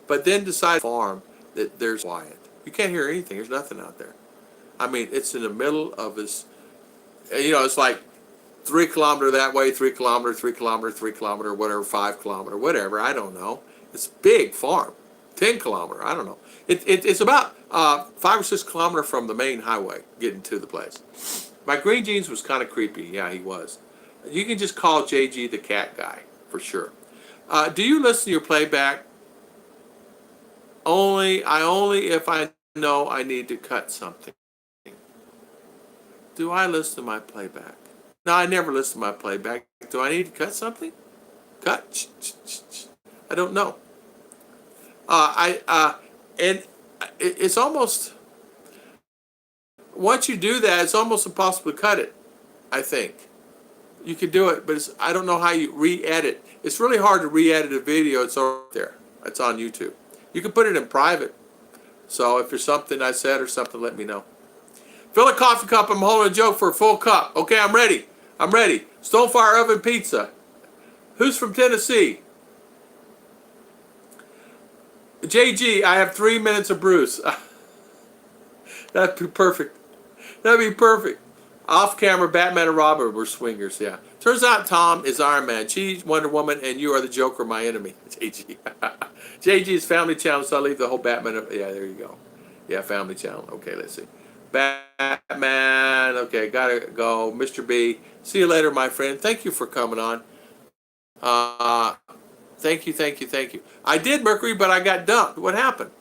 But then decide farm that there's quiet. You can't hear anything. There's nothing out there. I mean, it's in the middle of this. It's like 3 kilometer that way, 3 kilometer, 3 kilometer, 3 kilometer, whatever, 5 kilometer, whatever. I don't know. It's a big farm. 10 kilometer. I don't know. It's about 5 or 6 kilometer from the main highway getting to the place. My green jeans was kind of creepy. Yeah, he was. You can just call JG the cat guy for sure. Do you listen to your playback? Only if I know I need to cut something. Do I listen to my playback? No, I never listen to my playback. Do I need to cut something? Cut? I don't know. And it's almost, once you do that, it's almost impossible to cut it. I think you can do it, but I don't know how you re-edit. It's really hard to re-edit a video. It's over there. It's on YouTube. You can put it in private. So if there's something I said or something, let me know. Fill a coffee cup. I'm holding a joke for a full cup. Okay, I'm ready. I'm ready. Stonefire oven pizza. Who's from Tennessee? JG, I have 3 minutes of Bruce. That'd be perfect. That'd be perfect. Off camera, Batman and Robin were swingers, yeah. Turns out Tom is Iron Man. She's Wonder Woman, and you are the Joker, my enemy. JG. JG is Family Channel, so I'll leave the whole Batman. Yeah, there you go. Yeah, Family Channel. Okay, let's see. Batman. Okay, gotta go. Mr. B. See you later, my friend. Thank you for coming on. Thank you. I did Mercury, but I got dumped. What happened?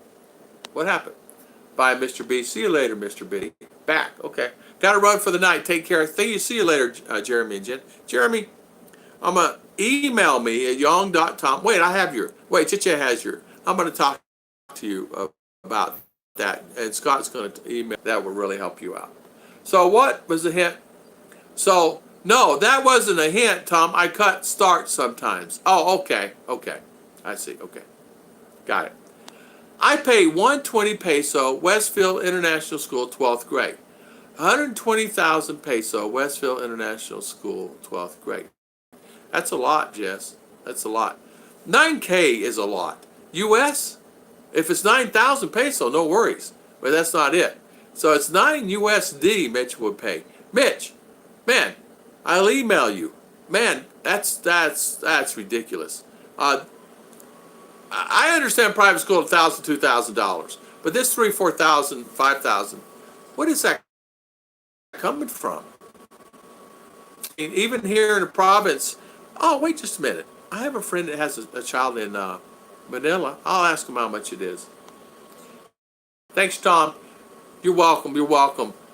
Bye, Mr. B. See you later, Mr. B. Back. Okay. Got to run for the night. Take care. Thank you. See you later, Jeremy and Jen. Jeremy, I'm going to email me at yong.tom. Wait, I have your. Wait, Chicha has your. I'm going to talk to you about that. And Scott's going to email. That will really help you out. So what was the hint? So, no, that wasn't a hint, Tom. I cut start sometimes. Oh, okay. I see. Okay. Got it. I pay 120 peso, Westfield International School, 12th grade. 120,000 peso, Westfield International School, 12th grade. That's a lot, Jess. That's a lot. 9K is a lot. US, if it's 9,000 peso, no worries. But that's not it. So it's 9 USD Mitch would pay. Mitch, man, I'll email you. Man, that's ridiculous. I understand private school at $1,000, $2,000, but this $3,000, $4,000, $5,000, what is that coming from? I mean, even here in the province. Oh, wait just a minute. I have a friend that has a child in Manila. I'll ask him how much it is. Thanks, Tom. You're welcome,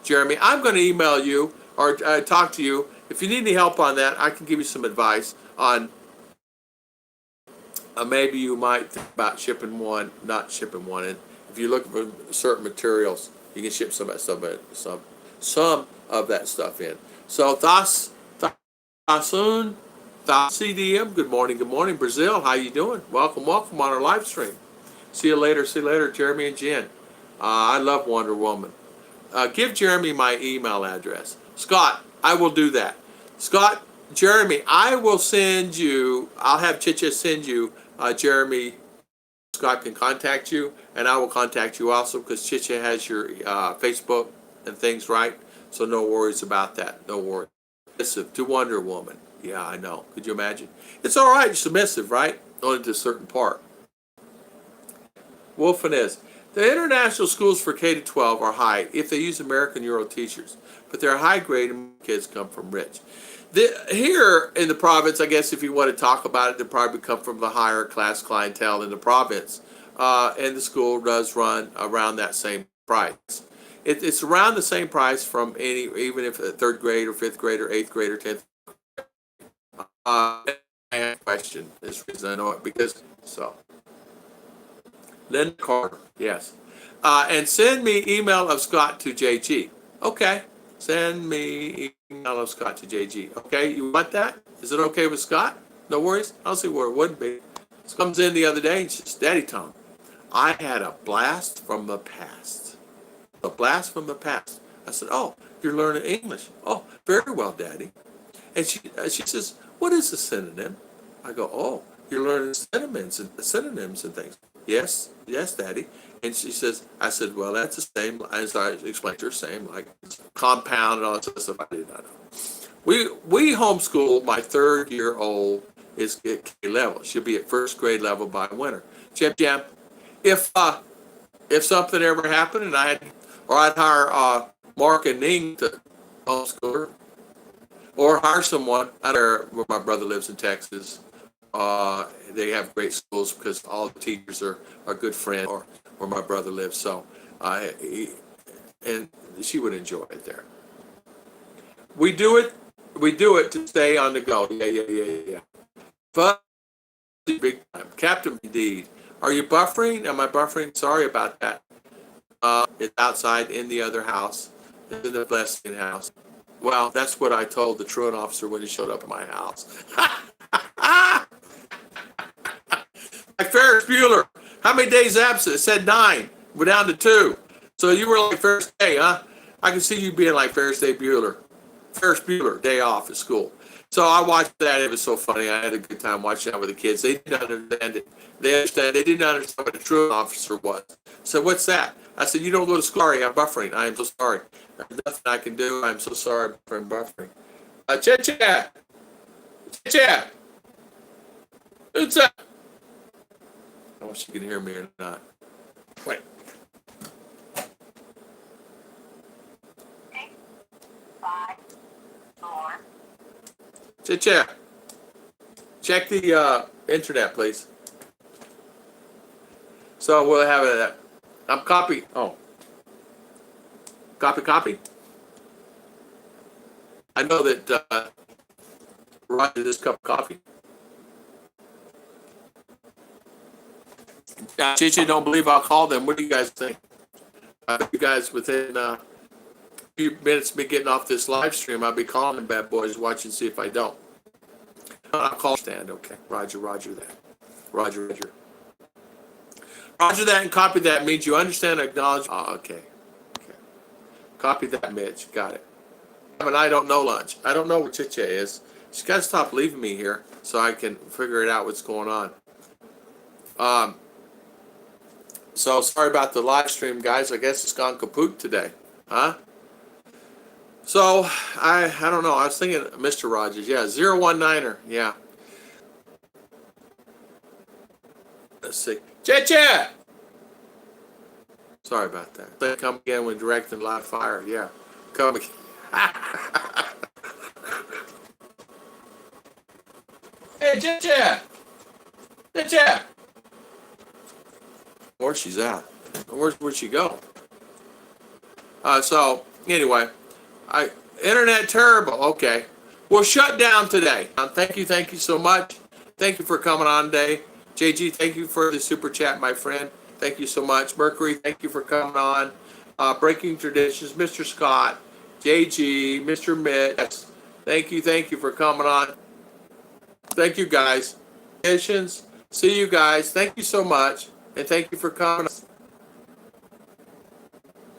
Jeremy. I'm going to email you or talk to you. If you need any help on that, I can give you some advice on. Maybe you might think about shipping one, not shipping one. And if you're looking for certain materials, you can ship some of that stuff in. So, Thasun, CDM, good morning, Brazil. How you doing? Welcome on our live stream. See you later, Jeremy and Jen. I love Wonder Woman. Give Jeremy my email address. Scott, I will do that. Scott, Jeremy, I will send you, I'll have Chicha send you, Jeremy, Scott can contact you, and I will contact you also because Chicha has your Facebook and things, right? So no worries about that. No worries. Submissive to Wonder Woman. Yeah, I know. Could you imagine? It's all right, submissive, right? Only to a certain part. Wolfen is. The international schools for K-12 are high if they use American Euro teachers, but they're high grade and kids come from rich. Here in the province, I guess if you want to talk about it, they probably come from the higher class clientele in the province. And the school does run around that same price. It's around the same price from even if a third grade or fifth grade or eighth grade or 10th. I have a question. This reason I know it because so. Linda Carter, yes. And send me email of Scott to JG. Okay. Send me email of Scott to JG. Okay, you want that? Is it okay with Scott? No worries. I'll see where it would be. This comes in the other day and she says, Daddy Tom, I had a blast from the past. A blast from the past. I said, oh, you're learning English. Oh, very well, Daddy. And she says, what is a synonym? I go, oh, you're learning synonyms and things. Yes, Daddy. And she says, I said, well, that's the same, as I explained to her, same, like compound and all that stuff. I did not know. We homeschool, my 3rd-year-old is at K level. She'll be at 1st grade level by winter. Jam, if something ever happened and I'd hire Mark and Ning to homeschool her, or hire someone. I don't know where my brother lives in Texas. They have great schools because all the teachers are good friends, or where my brother lives. So, and she would enjoy it there. We do it to stay on the go. Yeah. But big time, Captain. Indeed. Are you buffering? Am I buffering? Sorry about that. It's outside in the other house. It's in the blessing house. Well, that's what I told the truant officer when he showed up at my house. Like Ferris Bueller. How many days absent? It said 9. We're down to 2. So you were like Ferris Day, huh? I can see you being like Ferris Bueller. Ferris Bueller, day off at school. So I watched that. It was so funny. I had a good time watching that with the kids. They didn't understand it. They didn't understand what a truant officer was. So what's that? I said, you don't go to school. Sorry, I'm buffering. I am so sorry. There's nothing I can do. I'm so sorry for buffering. Chat. Who's that? I don't know if she can hear me or not. Wait. 5, 4. Chat. Check the internet, please. So we'll have it. I'm copy. Oh. Copy. I know that Roger this cup of coffee. Now, Chichi, don't believe I'll call them. What do you guys think? You guys, within a few minutes of me getting off this live stream, I'll be calling them bad boys, watching see if I don't. I'll call stand. Okay. Roger that. Roger that and copy that means you understand and acknowledge. Oh, okay. Copy that, Mitch. Got it. And I don't know lunch. I don't know what Chiche is. She's got to stop leaving me here so I can figure it out what's going on. So sorry about the live stream, guys. I guess it's gone kaput today. Huh? So I don't know. I was thinking Mr. Rogers. Yeah, 019er. Yeah. Let's see. Chiche! Sorry about that. They come again when directing live fire. Yeah. Come again. Hey, Chiche! Where's she's at? Where'd she go? So, anyway. Internet terrible. Okay. We'll shut down today. Thank you so much. Thank you for coming on today. JG, thank you for the super chat, my friend. Thank you so much. Mercury, thank you for coming on. Breaking Traditions, Mr. Scott, JG, Mr. Mitch. Thank you for coming on. Thank you, guys. Traditions. See you guys. Thank you so much. And thank you for coming.